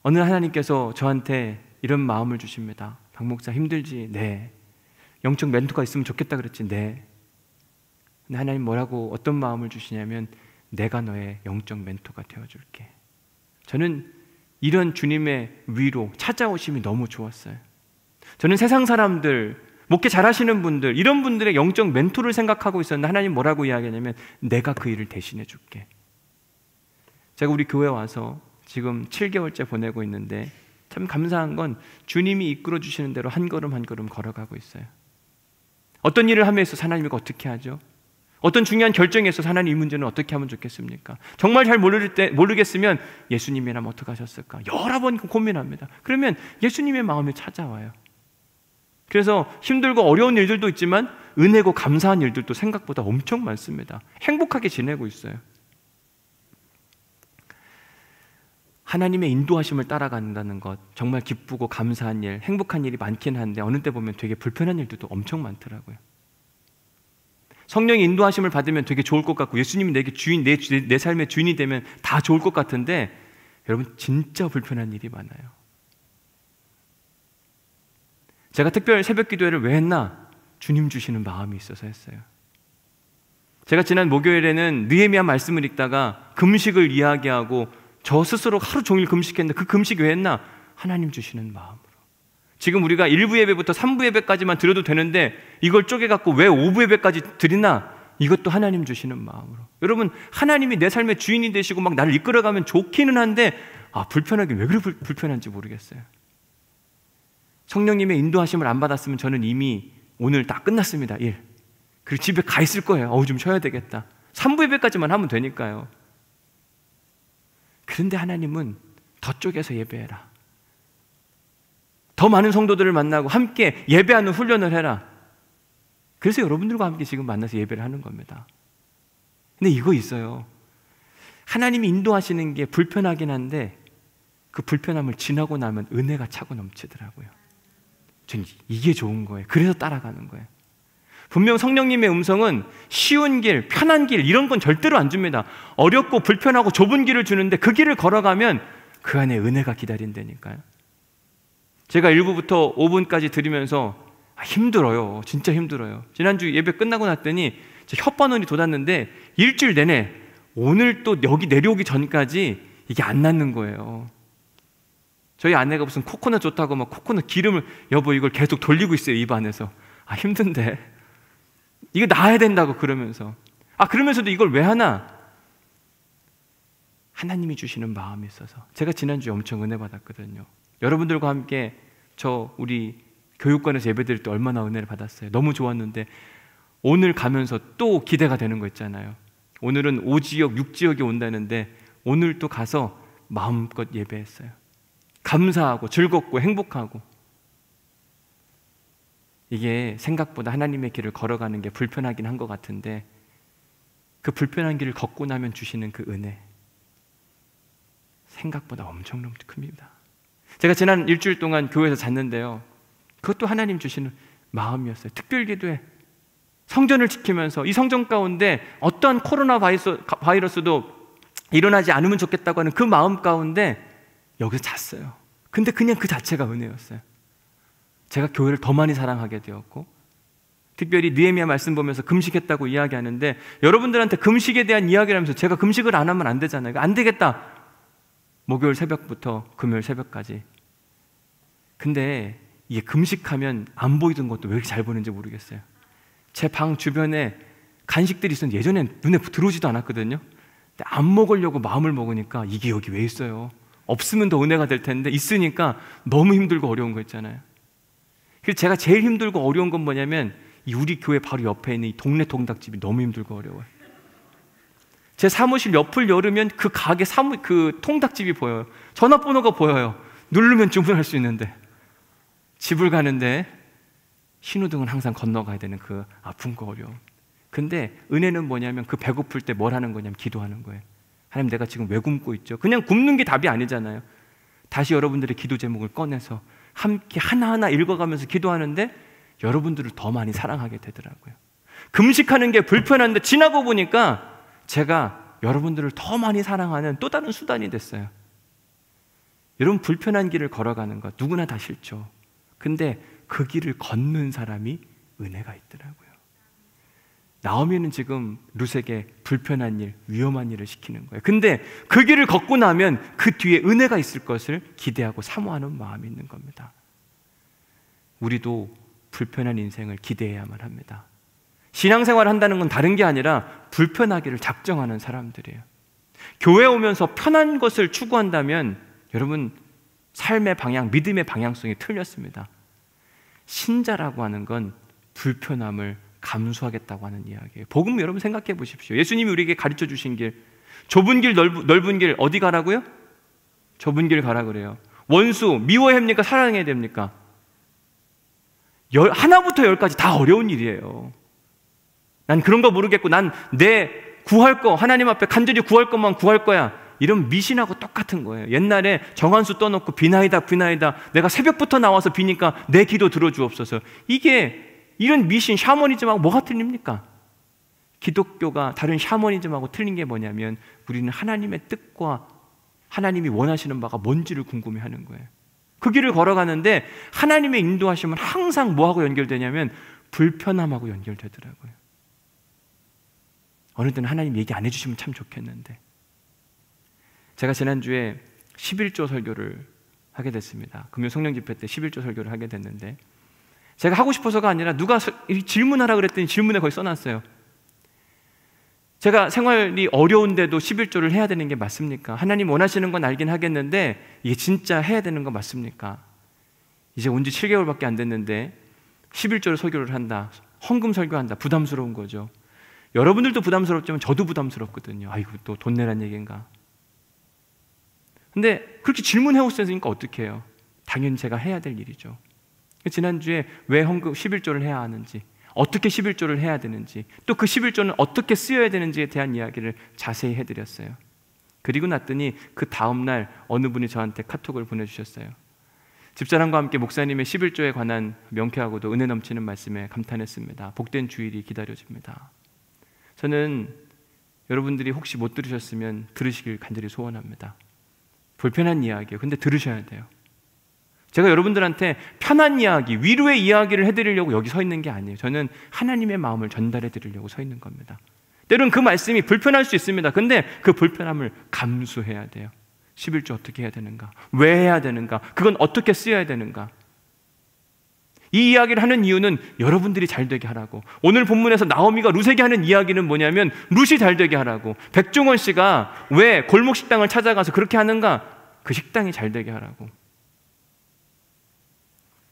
어느 날 하나님께서 저한테 이런 마음을 주십니다. 박 목사 힘들지? 네. 영적 멘토가 있으면 좋겠다 그랬지? 네. 근데 하나님 뭐라고, 어떤 마음을 주시냐면, 내가 너의 영적 멘토가 되어줄게. 저는 이런 주님의 위로, 찾아오심이 너무 좋았어요. 저는 세상 사람들, 목회 잘하시는 분들, 이런 분들의 영적 멘토를 생각하고 있었는데, 하나님 뭐라고 이야기하냐면, 내가 그 일을 대신해 줄게. 제가 우리 교회 와서 지금 7개월째 보내고 있는데 참 감사한 건 주님이 이끌어 주시는 대로 한 걸음 한 걸음 걸어가고 있어요. 어떤 일을 함에 있어서 하나님이 어떻게 하죠? 어떤 중요한 결정에 있어서 하나님 이 문제는 어떻게 하면 좋겠습니까? 정말 잘 모르겠으면 예수님이라면 어떻게 하셨을까? 여러 번 고민합니다. 그러면 예수님의 마음이 찾아와요. 그래서 힘들고 어려운 일들도 있지만 은혜고 감사한 일들도 생각보다 엄청 많습니다. 행복하게 지내고 있어요. 하나님의 인도하심을 따라간다는 것, 정말 기쁘고 감사한 일, 행복한 일이 많긴 한데 어느 때 보면 되게 불편한 일들도 엄청 많더라고요. 성령의 인도하심을 받으면 되게 좋을 것 같고, 예수님이 내게 주인, 내 삶의 주인이 되면 다 좋을 것 같은데, 여러분 진짜 불편한 일이 많아요. 제가 특별 새벽 기도회를 왜 했나? 주님 주시는 마음이 있어서 했어요. 제가 지난 목요일에는 느헤미야 말씀을 읽다가 금식을 이야기하고 저 스스로 하루 종일 금식했는데, 그 금식 왜 했나? 하나님 주시는 마음으로. 지금 우리가 1부 예배부터 3부 예배까지만 드려도 되는데 이걸 쪼개갖고 왜 5부 예배까지 드리나? 이것도 하나님 주시는 마음으로. 여러분, 하나님이 내 삶의 주인이 되시고 막 나를 이끌어가면 좋기는 한데, 불편하게 왜 그렇게 불편한지 모르겠어요. 성령님의 인도하심을 안 받았으면 저는 이미 오늘 다 끝났습니다. 일. 그리고 집에 가 있을 거예요. 좀 쉬어야 되겠다. 3부 예배까지만 하면 되니까요. 그런데 하나님은 더 쪼개서 예배해라. 더 많은 성도들을 만나고 함께 예배하는 훈련을 해라. 그래서 여러분들과 함께 지금 만나서 예배를 하는 겁니다. 근데 이거 있어요. 하나님이 인도하시는 게 불편하긴 한데 그 불편함을 지나고 나면 은혜가 차고 넘치더라고요. 저는 이게 좋은 거예요. 그래서 따라가는 거예요. 분명 성령님의 음성은 쉬운 길, 편한 길 이런 건 절대로 안 줍니다. 어렵고 불편하고 좁은 길을 주는데 그 길을 걸어가면 그 안에 은혜가 기다린다니까요. 제가 1부부터 5분까지 들으면서 힘들어요. 진짜 힘들어요. 지난주 예배 끝나고 났더니 제 혓바늘이 돋았는데 일주일 내내 오늘 또 여기 내려오기 전까지 이게 안 낫는 거예요. 저희 아내가 무슨 코코넛 좋다고 막 코코넛 기름을, 여보 이걸 계속 돌리고 있어요, 입 안에서. 힘든데 이거 나아야 된다고 그러면서. 그러면서도 이걸 왜 하나? 하나님이 주시는 마음이 있어서. 제가 지난주에 엄청 은혜 받았거든요. 여러분들과 함께 우리 교육관에서 예배 드릴 때 얼마나 은혜를 받았어요. 너무 좋았는데 오늘 가면서 또 기대가 되는 거 있잖아요. 오늘은 5지역, 6지역이 온다는데 오늘 또 가서 마음껏 예배했어요. 감사하고 즐겁고 행복하고. 이게 생각보다 하나님의 길을 걸어가는 게 불편하긴 한 것 같은데 그 불편한 길을 걷고 나면 주시는 그 은혜, 생각보다 엄청 큽니다. 제가 지난 일주일 동안 교회에서 잤는데요, 그것도 하나님 주시는 마음이었어요. 특별기도회, 성전을 지키면서 이 성전 가운데 어떠한 코로나 바이러스도 일어나지 않으면 좋겠다고 하는 그 마음 가운데 여기서 잤어요. 근데 그냥 그 자체가 은혜였어요. 제가 교회를 더 많이 사랑하게 되었고 특별히 느헤미야 말씀 보면서 금식했다고 이야기하는데 여러분들한테 금식에 대한 이야기를 하면서 제가 금식을 안 하면 안 되잖아요. 안 되겠다. 목요일 새벽부터 금요일 새벽까지. 근데 이게 금식하면 안 보이던 것도 왜 이렇게 잘 보이는지 모르겠어요. 제 방 주변에 간식들이 있었는데 예전엔 눈에 들어오지도 않았거든요. 근데 안 먹으려고 마음을 먹으니까 이게 여기 왜 있어요? 없으면 더 은혜가 될 텐데 있으니까 너무 힘들고 어려운 거 있잖아요. 그래서 제가 제일 힘들고 어려운 건 뭐냐면 이 우리 교회 바로 옆에 있는 이 동네 통닭집이 너무 힘들고 어려워요. 제 사무실 옆을 열으면 그 가게 그 통닭집이 보여요. 전화번호가 보여요. 누르면 주문할 수 있는데 집을 가는데 신호등은 항상 건너가야 되는 그 아픔과 어려움. 근데 은혜는 뭐냐면 그 배고플 때 뭘 하는 거냐면 기도하는 거예요. 하나님 내가 지금 왜 굶고 있죠? 그냥 굶는 게 답이 아니잖아요. 다시 여러분들의 기도 제목을 꺼내서 함께 하나하나 읽어가면서 기도하는데 여러분들을 더 많이 사랑하게 되더라고요. 금식하는 게 불편한데 지나고 보니까 제가 여러분들을 더 많이 사랑하는 또 다른 수단이 됐어요. 여러분 불편한 길을 걸어가는 것 누구나 다 싫죠. 근데 그 길을 걷는 사람이 은혜가 있더라고요. 나오미는 지금 룻에게 불편한 일, 위험한 일을 시키는 거예요. 근데 그 길을 걷고 나면 그 뒤에 은혜가 있을 것을 기대하고 사모하는 마음이 있는 겁니다. 우리도 불편한 인생을 기대해야만 합니다. 신앙생활을 한다는 건 다른 게 아니라 불편하기를 작정하는 사람들이에요. 교회 오면서 편한 것을 추구한다면 여러분 삶의 방향, 믿음의 방향성이 틀렸습니다. 신자라고 하는 건 불편함을 감수하겠다고 하는 이야기예요. 복음 여러분 생각해 보십시오. 예수님이 우리에게 가르쳐 주신 길, 좁은 길, 넓은 길 어디 가라고요? 좁은 길 가라 그래요. 원수 미워해야 합니까? 사랑해야 됩니까? 하나부터 열까지 다 어려운 일이에요. 난 그런 거 모르겠고 난 내 구할 거 하나님 앞에 간절히 구할 것만 구할 거야. 이런 미신하고 똑같은 거예요. 옛날에 정한수 떠놓고 비나이다 내가 새벽부터 나와서 비니까 내 기도 들어주옵소서. 이런 미신 샤머니즘하고 뭐가 틀립니까? 기독교가 다른 샤머니즘하고 틀린 게 뭐냐면 우리는 하나님의 뜻과 하나님이 원하시는 바가 뭔지를 궁금해하는 거예요. 그 길을 걸어가는데 하나님의 인도하심은 항상 뭐하고 연결되냐면 불편함하고 연결되더라고요. 어느 때는 하나님 얘기 안 해주시면 참 좋겠는데 제가 지난주에 11조 설교를 하게 됐습니다. 금요 성령 집회 때 11조 설교를 하게 됐는데 제가 하고 싶어서가 아니라 누가 질문하라 그랬더니 질문에 거기 써놨어요. 제가 생활이 어려운데도 11조를 해야 되는 게 맞습니까? 하나님 원하시는 건 알긴 하겠는데 이게 진짜 해야 되는 거 맞습니까? 이제 온 지 7개월밖에 안 됐는데 11조를 설교를 한다, 헌금 설교한다, 부담스러운 거죠. 여러분들도 부담스럽지만 저도 부담스럽거든요. 아이고 또 돈 내란 얘기인가. 근데 그렇게 질문해 오셨으니까 어떻게 해요? 당연히 제가 해야 될 일이죠. 지난주에 왜 헌금 11조를 해야 하는지, 어떻게 11조를 해야 되는지, 또 그 11조는 어떻게 쓰여야 되는지에 대한 이야기를 자세히 해드렸어요. 그리고 났더니 그 다음날 어느 분이 저한테 카톡을 보내주셨어요. 집사람과 함께 목사님의 11조에 관한 명쾌하고도 은혜 넘치는 말씀에 감탄했습니다. 복된 주일이 기다려집니다. 저는 여러분들이 혹시 못 들으셨으면 들으시길 간절히 소원합니다. 불편한 이야기예요. 근데 들으셔야 돼요. 제가 여러분들한테 편한 이야기, 위로의 이야기를 해드리려고 여기 서 있는 게 아니에요. 저는 하나님의 마음을 전달해 드리려고 서 있는 겁니다. 때로는 그 말씀이 불편할 수 있습니다. 근데 그 불편함을 감수해야 돼요. 11조 어떻게 해야 되는가? 왜 해야 되는가? 그건 어떻게 쓰여야 되는가? 이 이야기를 하는 이유는 여러분들이 잘 되게 하라고. 오늘 본문에서 나오미가 룻에게 하는 이야기는 뭐냐면 룻이 잘 되게 하라고. 백종원 씨가 왜 골목 식당을 찾아가서 그렇게 하는가? 그 식당이 잘 되게 하라고.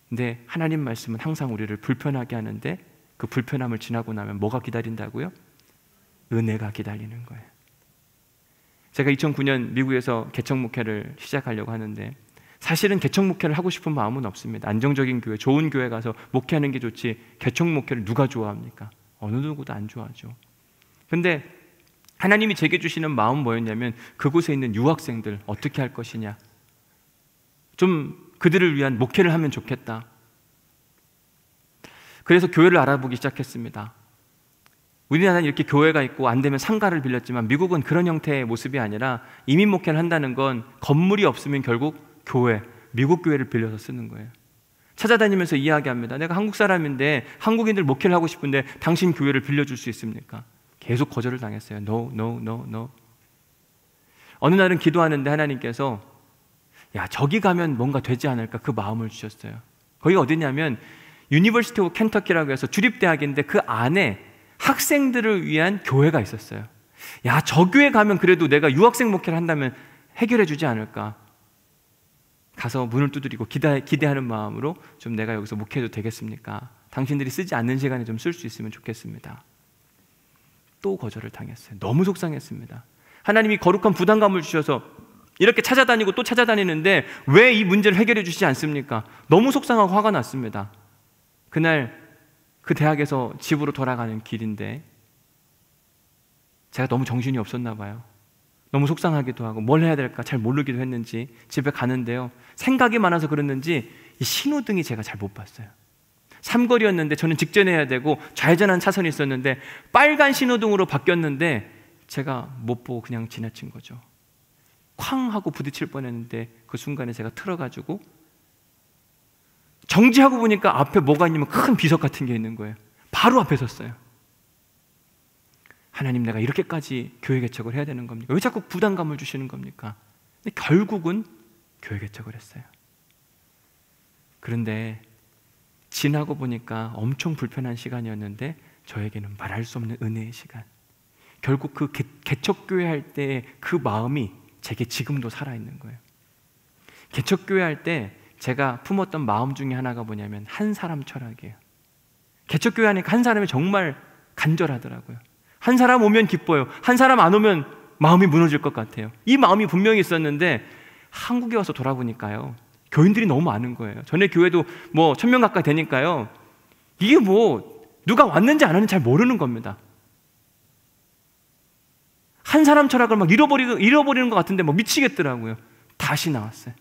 근데 하나님 말씀은 항상 우리를 불편하게 하는데 그 불편함을 지나고 나면 뭐가 기다린다고요? 은혜가 기다리는 거예요. 제가 2009년 미국에서 개척 목회를 시작하려고 하는데 사실은 개척 목회를 하고 싶은 마음은 없습니다. 안정적인 교회, 좋은 교회 가서 목회하는 게 좋지 개척 목회를 누가 좋아합니까? 어느 누구도 안 좋아하죠. 근데 하나님이 제게 주시는 마음은 뭐였냐면 그곳에 있는 유학생들 어떻게 할 것이냐, 좀 그들을 위한 목회를 하면 좋겠다. 그래서 교회를 알아보기 시작했습니다. 우리나라는 이렇게 교회가 있고 안 되면 상가를 빌렸지만 미국은 그런 형태의 모습이 아니라 이민 목회를 한다는 건 건물이 없으면 결국 교회, 미국 교회를 빌려서 쓰는 거예요. 찾아다니면서 이야기합니다. 내가 한국 사람인데 한국인들 목회를 하고 싶은데 당신 교회를 빌려줄 수 있습니까? 계속 거절을 당했어요. No, no, no, no. 어느 날은 기도하는데 하나님께서 야, 저기 가면 뭔가 되지 않을까 그 마음을 주셨어요. 거기가 어디냐면 유니버시티 오브 켄터키라고 해서 주립대학인데 그 안에 학생들을 위한 교회가 있었어요. 야, 저 교회 가면 그래도 내가 유학생 목회를 한다면 해결해 주지 않을까. 가서 문을 두드리고 기대하는 마음으로 좀 내가 여기서 목회해도 되겠습니까? 당신들이 쓰지 않는 시간에 좀 쓸 수 있으면 좋겠습니다. 또 거절을 당했어요. 너무 속상했습니다. 하나님이 거룩한 부담감을 주셔서 이렇게 찾아다니고 또 찾아다니는데 왜 이 문제를 해결해 주시지 않습니까? 너무 속상하고 화가 났습니다. 그날 그 대학에서 집으로 돌아가는 길인데 제가 너무 정신이 없었나 봐요. 너무 속상하기도 하고 뭘 해야 될까 잘 모르기도 했는지 집에 가는데요, 생각이 많아서 그랬는지 이 신호등이 제가 잘 못 봤어요. 삼거리였는데 저는 직진해야 되고 좌회전하는 차선이 있었는데 빨간 신호등으로 바뀌었는데 제가 못 보고 그냥 지나친 거죠. 쾅 하고 부딪힐 뻔했는데 그 순간에 제가 틀어가지고 정지하고 보니까 앞에 뭐가 있냐면 큰 비석 같은 게 있는 거예요. 바로 앞에 섰어요. 하나님, 내가 이렇게까지 교회 개척을 해야 되는 겁니까? 왜 자꾸 부담감을 주시는 겁니까? 근데 결국은 교회 개척을 했어요. 그런데 지나고 보니까 엄청 불편한 시간이었는데 저에게는 말할 수 없는 은혜의 시간. 결국 그 개척교회 할 때의 그 마음이 제게 지금도 살아있는 거예요. 개척교회 할 때 제가 품었던 마음 중에 하나가 뭐냐면 한 사람 철학이에요. 개척교회 하니까 한 사람이 정말 간절하더라고요. 한 사람 오면 기뻐요. 한 사람 안 오면 마음이 무너질 것 같아요. 이 마음이 분명히 있었는데 한국에 와서 돌아보니까요, 교인들이 너무 많은 거예요. 전에 교회도 뭐 1000명 가까이 되니까요, 이게 뭐 누가 왔는지 안 왔는지 잘 모르는 겁니다. 한 사람 철학을 막 잃어버리는 것 같은데 뭐 미치겠더라고요. 다시 나왔어요.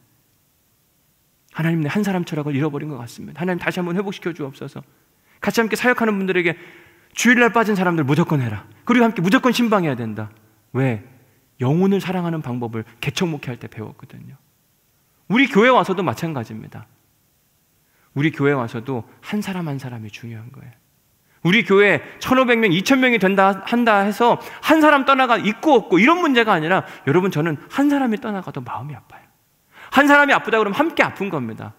하나님, 내 한 사람 철학을 잃어버린 것 같습니다. 하나님, 다시 한번 회복시켜 주옵소서. 같이 함께 사역하는 분들에게 주일날 빠진 사람들 무조건 해라. 그리고 함께 무조건 신방해야 된다. 왜? 영혼을 사랑하는 방법을 개척 목회할 때 배웠거든요. 우리 교회 와서도 마찬가지입니다. 우리 교회 와서도 한 사람 한 사람이 중요한 거예요. 우리 교회 1500명, 2000명이 한다 해서 한 사람 떠나가 있고 없고 이런 문제가 아니라, 여러분, 저는 한 사람이 떠나가도 마음이 아파요. 한 사람이 아프다 그러면 함께 아픈 겁니다.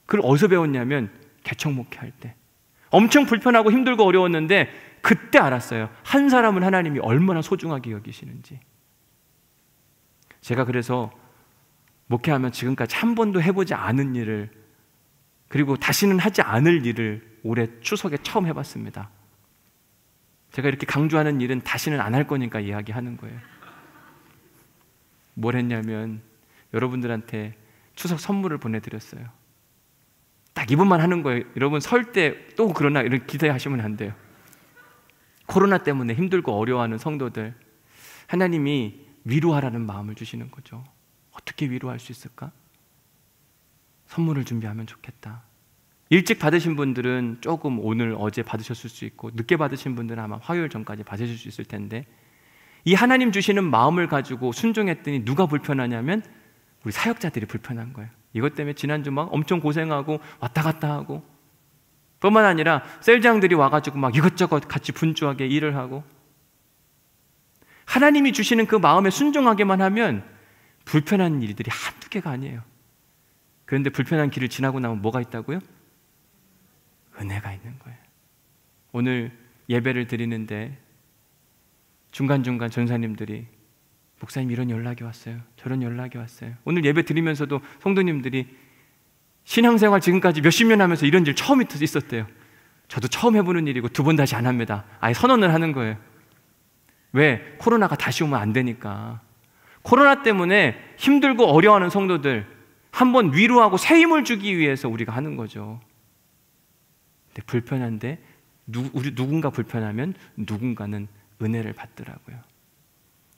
그걸 어디서 배웠냐면 개척 목회할 때. 엄청 불편하고 힘들고 어려웠는데 그때 알았어요. 한 사람은 하나님이 얼마나 소중하게 여기시는지. 제가 그래서 목회하면 지금까지 한 번도 해보지 않은 일을, 그리고 다시는 하지 않을 일을 올해 추석에 처음 해봤습니다. 제가 이렇게 강조하는 일은 다시는 안 할 거니까 이야기하는 거예요. 뭘 했냐면 여러분들한테 추석 선물을 보내드렸어요. 딱 이번만 하는 거예요. 여러분, 설 때 또 그러나 이런 기대하시면 안 돼요. 코로나 때문에 힘들고 어려워하는 성도들, 하나님이 위로하라는 마음을 주시는 거죠. 어떻게 위로할 수 있을까? 선물을 준비하면 좋겠다. 일찍 받으신 분들은 조금 오늘 어제 받으셨을 수 있고, 늦게 받으신 분들은 아마 화요일 전까지 받으실 수 있을 텐데, 이 하나님 주시는 마음을 가지고 순종했더니 누가 불편하냐면 우리 사역자들이 불편한 거예요. 이것 때문에 지난주 막 엄청 고생하고 왔다 갔다 하고, 뿐만 아니라 셀장들이 와가지고 막 이것저것 같이 분주하게 일을 하고, 하나님이 주시는 그 마음에 순종하게만 하면 불편한 일들이 한두 개가 아니에요. 그런데 불편한 길을 지나고 나면 뭐가 있다고요? 은혜가 있는 거예요. 오늘 예배를 드리는데 중간중간 전사님들이, 목사님 이런 연락이 왔어요, 저런 연락이 왔어요. 오늘 예배 드리면서도 성도님들이 신앙생활 지금까지 몇십 년 하면서 이런 일 처음 있었대요. 저도 처음 해보는 일이고 2번 다시 안 합니다. 아예 선언을 하는 거예요. 왜? 코로나가 다시 오면 안 되니까. 코로나 때문에 힘들고 어려워하는 성도들 한번 위로하고 새 힘을 주기 위해서 우리가 하는 거죠. 근데 불편한데 우리 누군가 불편하면 누군가는 은혜를 받더라고요.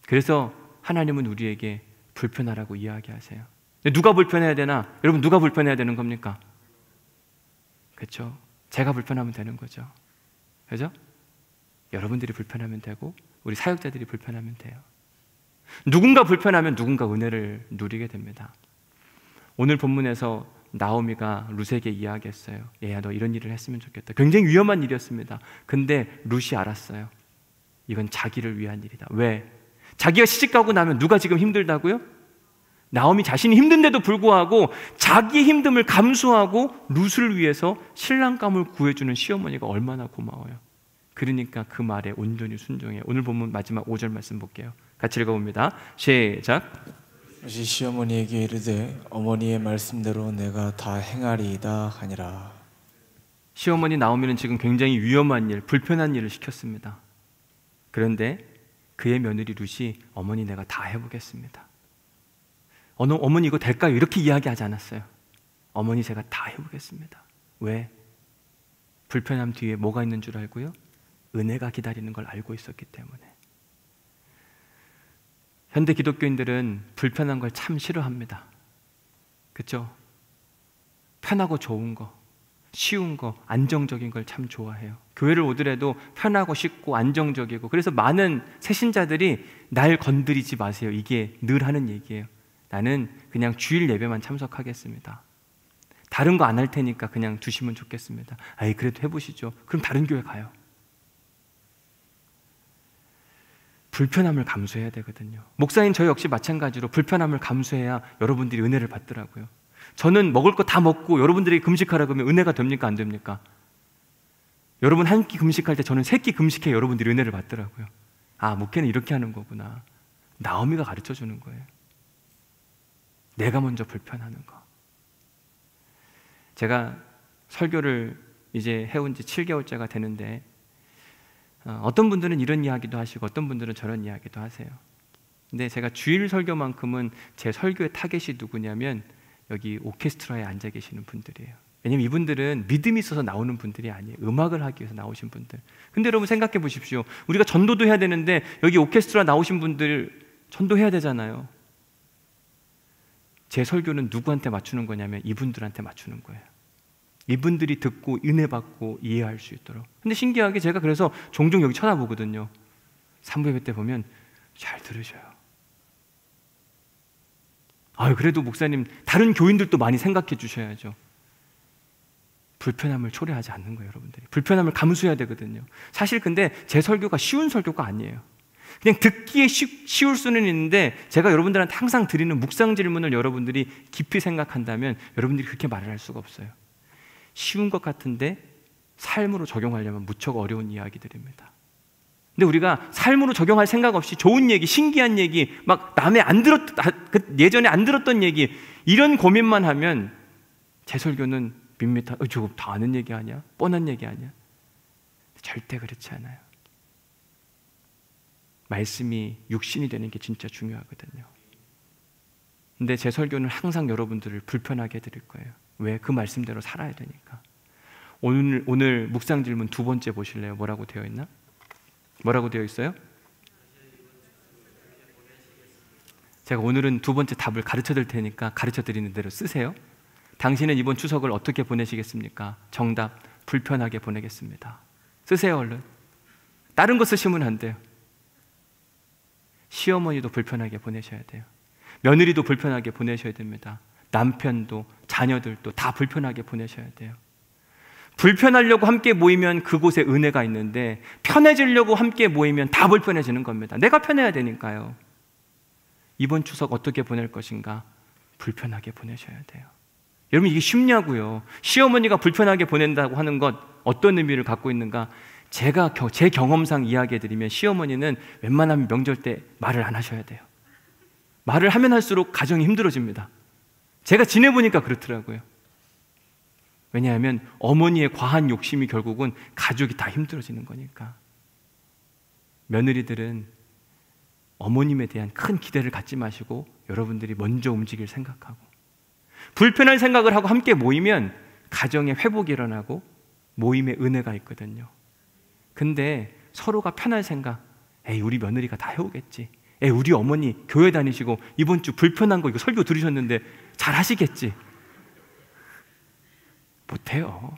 그래서 하나님은 우리에게 불편하라고 이야기하세요. 누가 불편해야 되나? 여러분, 누가 불편해야 되는 겁니까? 그렇죠? 제가 불편하면 되는 거죠. 그렇죠? 여러분들이 불편하면 되고 우리 사역자들이 불편하면 돼요. 누군가 불편하면 누군가 은혜를 누리게 됩니다. 오늘 본문에서 나오미가 룻에게 이야기했어요. 얘야, 너 이런 일을 했으면 좋겠다. 굉장히 위험한 일이었습니다. 근데 룻이 알았어요. 이건 자기를 위한 일이다. 왜? 자기가 시집가고 나면 누가 지금 힘들다고요? 나오미 자신이 힘든데도 불구하고 자기의 힘듦을 감수하고 룻을 위해서 신랑감을 구해주는 시어머니가 얼마나 고마워요. 그러니까 그 말에 온전히 순종해요. 오늘 본문 마지막 5절 말씀 볼게요. 같이 읽어봅니다. 시작. 룻이 시어머니에게 이르되 어머니의 말씀대로 내가 다 행하리이다 하니라. 시어머니 나오미는 지금 굉장히 위험한 일, 불편한 일을 시켰습니다. 그런데 그의 며느리 룻이 어머니 내가 다 해보겠습니다. 어머니 이거 될까요? 이렇게 이야기하지 않았어요. 어머니 제가 다 해보겠습니다. 왜? 불편함 뒤에 뭐가 있는 줄 알고요? 은혜가 기다리는 걸 알고 있었기 때문에. 현대 기독교인들은 불편한 걸 참 싫어합니다. 그렇죠? 편하고 좋은 거, 쉬운 거, 안정적인 걸 참 좋아해요. 교회를 오더라도 편하고 쉽고 안정적이고, 그래서 많은 새신자들이 날 건드리지 마세요. 이게 늘 하는 얘기예요. 나는 그냥 주일 예배만 참석하겠습니다. 다른 거 안 할 테니까 그냥 두시면 좋겠습니다. 아이, 그래도 해보시죠. 그럼 다른 교회 가요. 불편함을 감수해야 되거든요. 목사님 저 역시 마찬가지로 불편함을 감수해야 여러분들이 은혜를 받더라고요. 저는 먹을 거 다 먹고 여러분들이 금식하라고 하면 은혜가 됩니까? 안 됩니까? 여러분 한 끼 금식할 때 저는 3끼 금식해 여러분들이 은혜를 받더라고요. 아, 목회는 이렇게 하는 거구나. 나오미가 가르쳐 주는 거예요. 내가 먼저 불편하는 거. 제가 설교를 이제 해온 지 7개월째가 되는데 어떤 분들은 이런 이야기도 하시고 어떤 분들은 저런 이야기도 하세요. 근데 제가 주일 설교만큼은 제 설교의 타겟이 누구냐면 여기 오케스트라에 앉아 계시는 분들이에요. 왜냐면 이분들은 믿음이 있어서 나오는 분들이 아니에요. 음악을 하기 위해서 나오신 분들. 근데 여러분 생각해 보십시오. 우리가 전도도 해야 되는데 여기 오케스트라 나오신 분들 전도해야 되잖아요. 제 설교는 누구한테 맞추는 거냐면 이분들한테 맞추는 거예요. 이분들이 듣고 은혜 받고 이해할 수 있도록. 근데 신기하게 제가 그래서 종종 여기 쳐다보거든요. 3부 예배 때 보면 잘 들으셔요. 아유, 그래도 목사님 다른 교인들도 많이 생각해 주셔야죠. 불편함을 초래하지 않는 거예요, 여러분들이. 불편함을 감수해야 되거든요. 사실 근데 제 설교가 쉬운 설교가 아니에요. 그냥 듣기에 쉬울 수는 있는데 제가 여러분들한테 항상 드리는 묵상 질문을 여러분들이 깊이 생각한다면 여러분들이 그렇게 말을 할 수가 없어요. 쉬운 것 같은데 삶으로 적용하려면 무척 어려운 이야기들입니다. 근데 우리가 삶으로 적용할 생각 없이 좋은 얘기, 신기한 얘기, 막 남의 예전에 안 들었던 얘기, 이런 고민만 하면 제 설교는 밋밋한, 저거 다 아는 얘기 아니야? 뻔한 얘기 아니야? 절대 그렇지 않아요. 말씀이 육신이 되는 게 진짜 중요하거든요. 근데 제 설교는 항상 여러분들을 불편하게 해드릴 거예요. 왜? 그 말씀대로 살아야 되니까. 오늘 묵상 질문 2번째 보실래요? 뭐라고 되어 있나? 뭐라고 되어 있어요? 제가 오늘은 2번째 답을 가르쳐 드릴 테니까 가르쳐 드리는 대로 쓰세요. 당신은 이번 추석을 어떻게 보내시겠습니까? 정답, 불편하게 보내겠습니다. 쓰세요, 얼른. 다른 거 쓰시면 안 돼요. 시어머니도 불편하게 보내셔야 돼요. 며느리도 불편하게 보내셔야 됩니다. 남편도 자녀들도 다 불편하게 보내셔야 돼요. 불편하려고 함께 모이면 그곳에 은혜가 있는데 편해지려고 함께 모이면 다 불편해지는 겁니다. 내가 편해야 되니까요. 이번 추석 어떻게 보낼 것인가? 불편하게 보내셔야 돼요. 여러분 이게 쉽냐고요. 시어머니가 불편하게 보낸다고 하는 것 어떤 의미를 갖고 있는가? 제 경험상 이야기해드리면 시어머니는 웬만하면 명절 때 말을 안 하셔야 돼요. 말을 하면 할수록 가정이 힘들어집니다. 제가 지내보니까 그렇더라고요. 왜냐하면 어머니의 과한 욕심이 결국은 가족이 다 힘들어지는 거니까. 며느리들은 어머님에 대한 큰 기대를 갖지 마시고 여러분들이 먼저 움직일 생각하고 불편한 생각을 하고 함께 모이면 가정에 회복이 일어나고 모임에 은혜가 있거든요. 근데 서로가 편할 생각, 에이 우리 며느리가 다 해오겠지, 에이 우리 어머니 교회 다니시고 이번 주 불편한 거 이거 설교 들으셨는데 잘 하시겠지. 못해요.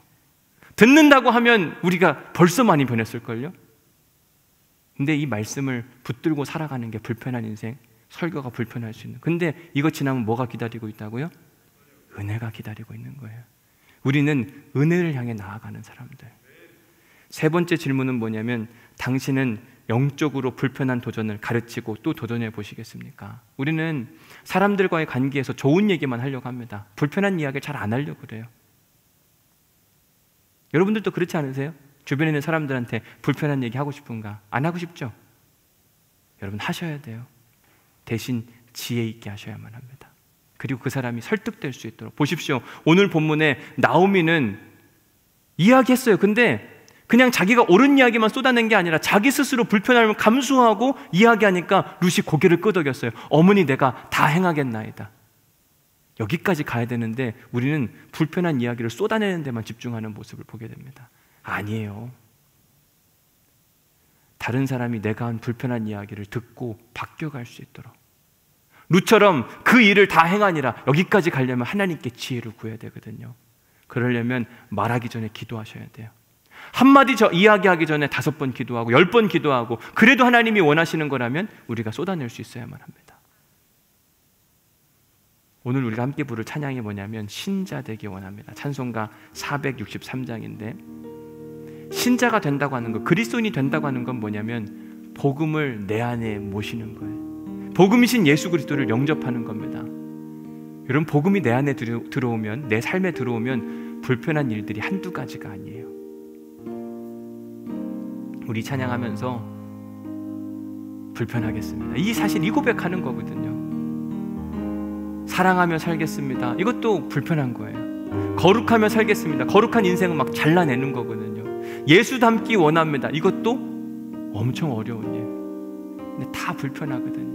듣는다고 하면 우리가 벌써 많이 변했을걸요. 근데 이 말씀을 붙들고 살아가는 게 불편한 인생, 설교가 불편할 수 있는. 근데 이거 지나면 뭐가 기다리고 있다고요? 은혜가 기다리고 있는 거예요. 우리는 은혜를 향해 나아가는 사람들. 세 번째 질문은 뭐냐면, 당신은 영적으로 불편한 도전을 가르치고 또 도전해 보시겠습니까? 우리는 사람들과의 관계에서 좋은 얘기만 하려고 합니다. 불편한 이야기를 잘 안 하려고 그래요. 여러분들도 그렇지 않으세요? 주변에 있는 사람들한테 불편한 얘기 하고 싶은가? 안 하고 싶죠? 여러분, 하셔야 돼요. 대신 지혜 있게 하셔야만 합니다. 그리고 그 사람이 설득될 수 있도록. 보십시오. 오늘 본문에 나오미는 이야기했어요. 근데 그냥 자기가 옳은 이야기만 쏟아낸 게 아니라 자기 스스로 불편함을 감수하고 이야기하니까 룻이 고개를 끄덕였어요. 어머니, 내가 다 행하겠나이다. 여기까지 가야 되는데 우리는 불편한 이야기를 쏟아내는 데만 집중하는 모습을 보게 됩니다. 아니에요. 다른 사람이 내가 한 불편한 이야기를 듣고 바뀌어갈 수 있도록, 룻처럼 그 일을 다 행하니라, 여기까지 가려면 하나님께 지혜를 구해야 되거든요. 그러려면 말하기 전에 기도하셔야 돼요. 한마디 이야기하기 전에 5번 기도하고 10번 기도하고, 그래도 하나님이 원하시는 거라면 우리가 쏟아낼 수 있어야만 합니다. 오늘 우리가 함께 부를 찬양이 뭐냐면 신자 되기 원합니다. 찬송가 463장인데, 신자가 된다고 하는 것, 그리스도인이 된다고 하는 건 뭐냐면 복음을 내 안에 모시는 거예요. 복음이신 예수 그리스도를 영접하는 겁니다. 여러분, 복음이 내 안에 들어오면, 내 삶에 들어오면 불편한 일들이 한두 가지가 아니에요. 우리 찬양하면서 불편하겠습니다, 이 사실, 이 고백하는 거거든요. 사랑하며 살겠습니다, 이것도 불편한 거예요. 거룩하며 살겠습니다, 거룩한 인생을 막 잘라내는 거거든요. 예수 닮기 원합니다, 이것도 엄청 어려운 일. 근데 다 불편하거든요.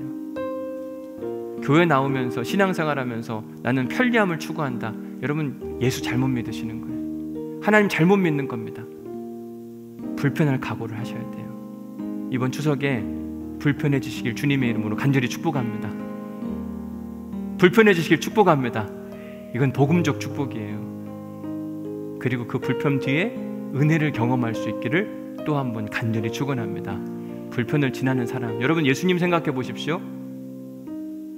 교회 나오면서 신앙생활하면서 나는 편리함을 추구한다. 여러분, 예수 잘못 믿으시는 거예요. 하나님 잘못 믿는 겁니다. 불편할 각오를 하셔야 돼요. 이번 추석에 불편해지시길 주님의 이름으로 간절히 축복합니다. 불편해지시길 축복합니다. 이건 복음적 축복이에요. 그리고 그 불편 뒤에 은혜를 경험할 수 있기를 또 한 번 간절히 축원합니다. 불편을 지나는 사람, 여러분, 예수님 생각해 보십시오.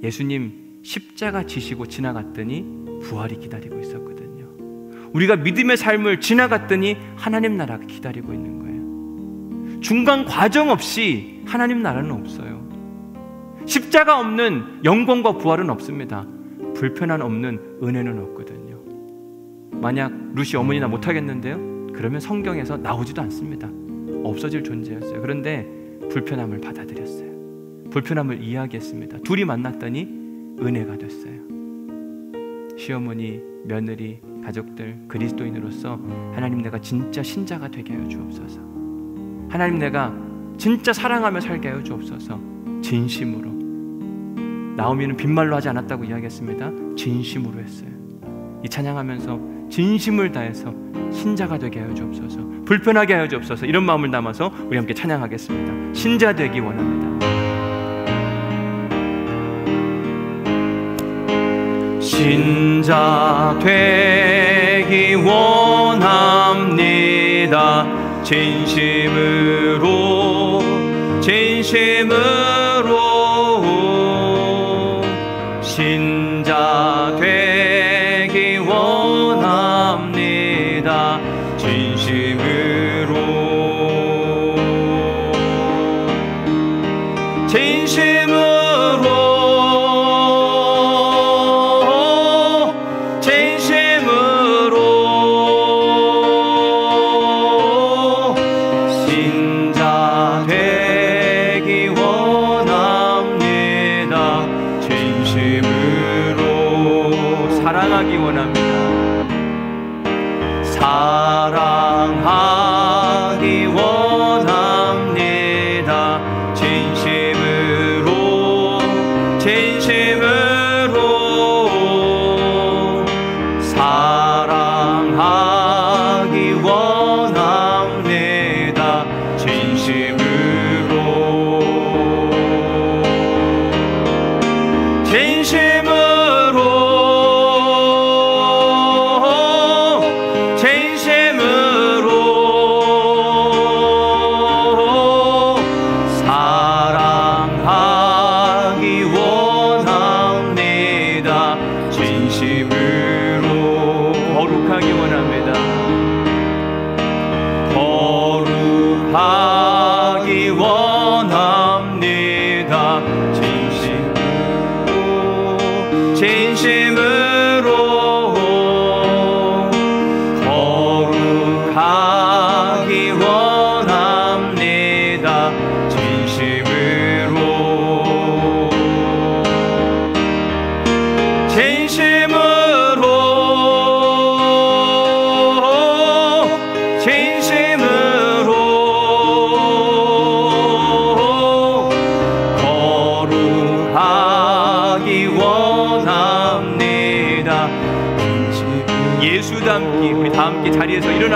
예수님 십자가 지시고 지나갔더니 부활이 기다리고 있었거든요. 우리가 믿음의 삶을 지나갔더니 하나님 나라가 기다리고 있는 거예요. 중간 과정 없이 하나님 나라는 없어요. 십자가 없는 영광과 부활은 없습니다. 불편한 없는 은혜는 없거든요. 만약 룻이 어머니나 못하겠는데요? 그러면 성경에서 나오지도 않습니다. 없어질 존재였어요. 그런데 불편함을 받아들였어요. 불편함을 이야기했습니다. 둘이 만났더니 은혜가 됐어요. 시어머니, 며느리, 가족들, 그리스도인으로서 하나님, 내가 진짜 신자가 되게 하여 주옵소서. 하나님, 내가 진짜 사랑하며 살게 하여 주옵소서. 진심으로. 나오미는 빈말로 하지 않았다고 이야기했습니다. 진심으로 했어요. 이 찬양하면서 진심을 다해서 신자가 되게 하여 주옵소서, 불편하게 하여 주옵소서, 이런 마음을 담아서 우리 함께 찬양하겠습니다. 신자 되기 원합니다. 신자 되기 원합니다. 진심으로 신자 되기 원합니다. 진심으로 신자 되기 원합니다. 진심으로 사랑하기 원합니다. 사랑하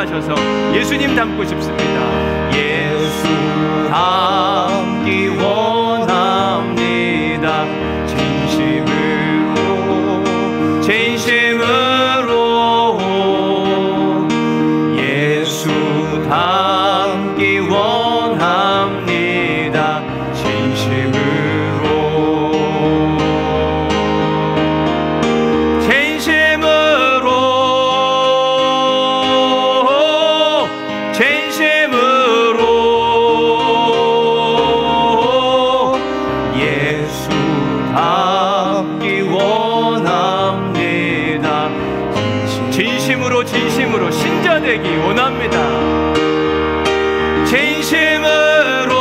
일어나셔서 예수님 닮고 싶습니다. 예수 닮기 원합니다. 진심으로 예수 닮기 원합니다. 진심으로 예수 닮기 원합니다. 진심으로 신자되기 원합니다. 진심으로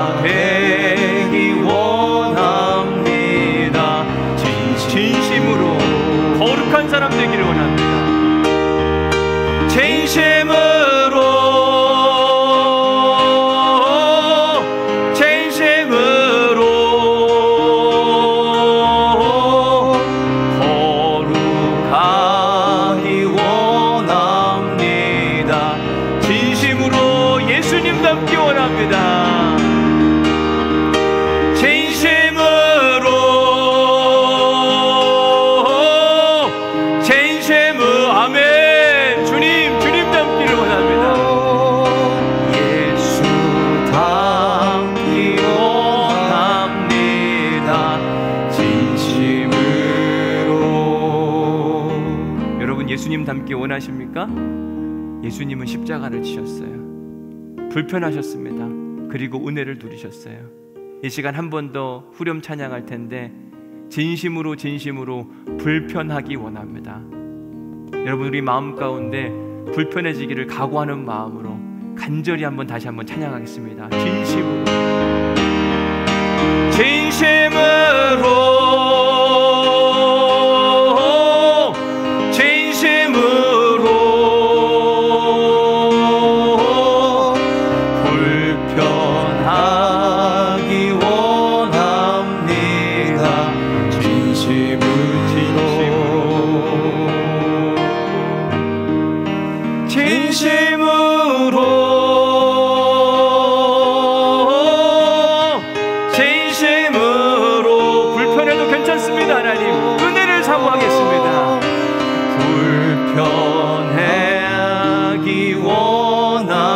신자되기 원합니다. 진심으로 거룩한 사람 되기를 원합니다. 거룩하기 원합니다. 진심으로 예수님 닮기 원합니다. 진심으로 아멘. 주님 닮기를 원합니다. 예수 닮기 원합니다. 진심으로. 여러분, 예수님 닮기 원하십니까? 예수님은 십자가를 지셨어요. 불편하셨습니다. 그리고 은혜를 누리셨어요. 이 시간 한 번 더 후렴 찬양할 텐데 진심으로 불편하기 원합니다. 여러분, 우리 마음 가운데 불편해지기를 각오하는 마음으로 간절히 다시 한번 찬양하겠습니다. 진심으로 불편하기 원합니다. 진심으로 불편해도 괜찮습니다. 하나님 은혜를 사모하겠습니다. 불편하기 원합니다.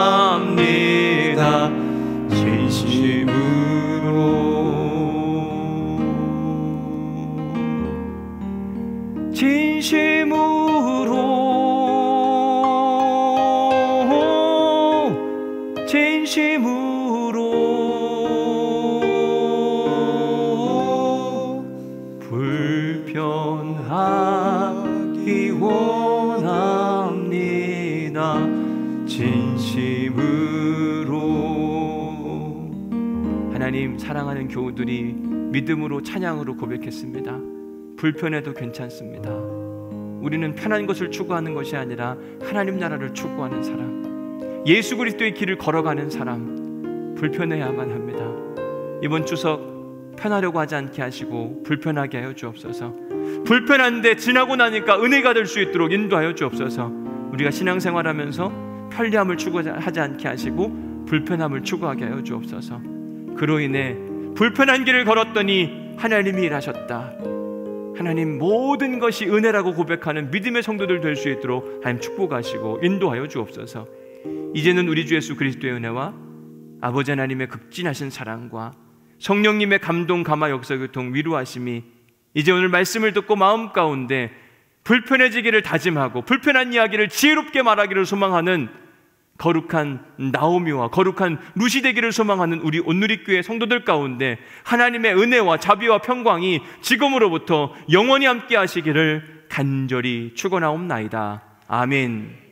불편하기 원합니다. 진심으로. 하나님, 사랑하는 교우들이 믿음으로 찬양으로 고백했습니다. 불편해도 괜찮습니다. 우리는 편한 것을 추구하는 것이 아니라 하나님 나라를 추구하는 사람, 예수 그리스도의 길을 걸어가는 사람, 불편해야만 합니다. 이번 추석 편하려고 하지 않게 하시고 불편하게 하여 주옵소서. 불편한데 지나고 나니까 은혜가 될 수 있도록 인도하여 주옵소서. 우리가 신앙생활하면서 편리함을 추구하지 않게 하시고 불편함을 추구하게 하여 주옵소서. 그로 인해 불편한 길을 걸었더니 하나님이 일하셨다. 하나님, 모든 것이 은혜라고 고백하는 믿음의 성도들 될 수 있도록 하나님 축복하시고 인도하여 주옵소서. 이제는 우리 주 예수 그리스도의 은혜와 아버지 하나님의 극진하신 사랑과 성령님의 감동, 감화, 역사, 교통, 위로하심이 이제 오늘 말씀을 듣고 마음 가운데 불편해지기를 다짐하고 불편한 이야기를 지혜롭게 말하기를 소망하는 거룩한 나오미와 거룩한 루시 되기를 소망하는 우리 온누리교회 성도들 가운데 하나님의 은혜와 자비와 평강이 지금으로부터 영원히 함께 하시기를 간절히 축원하옵나이다. 아멘.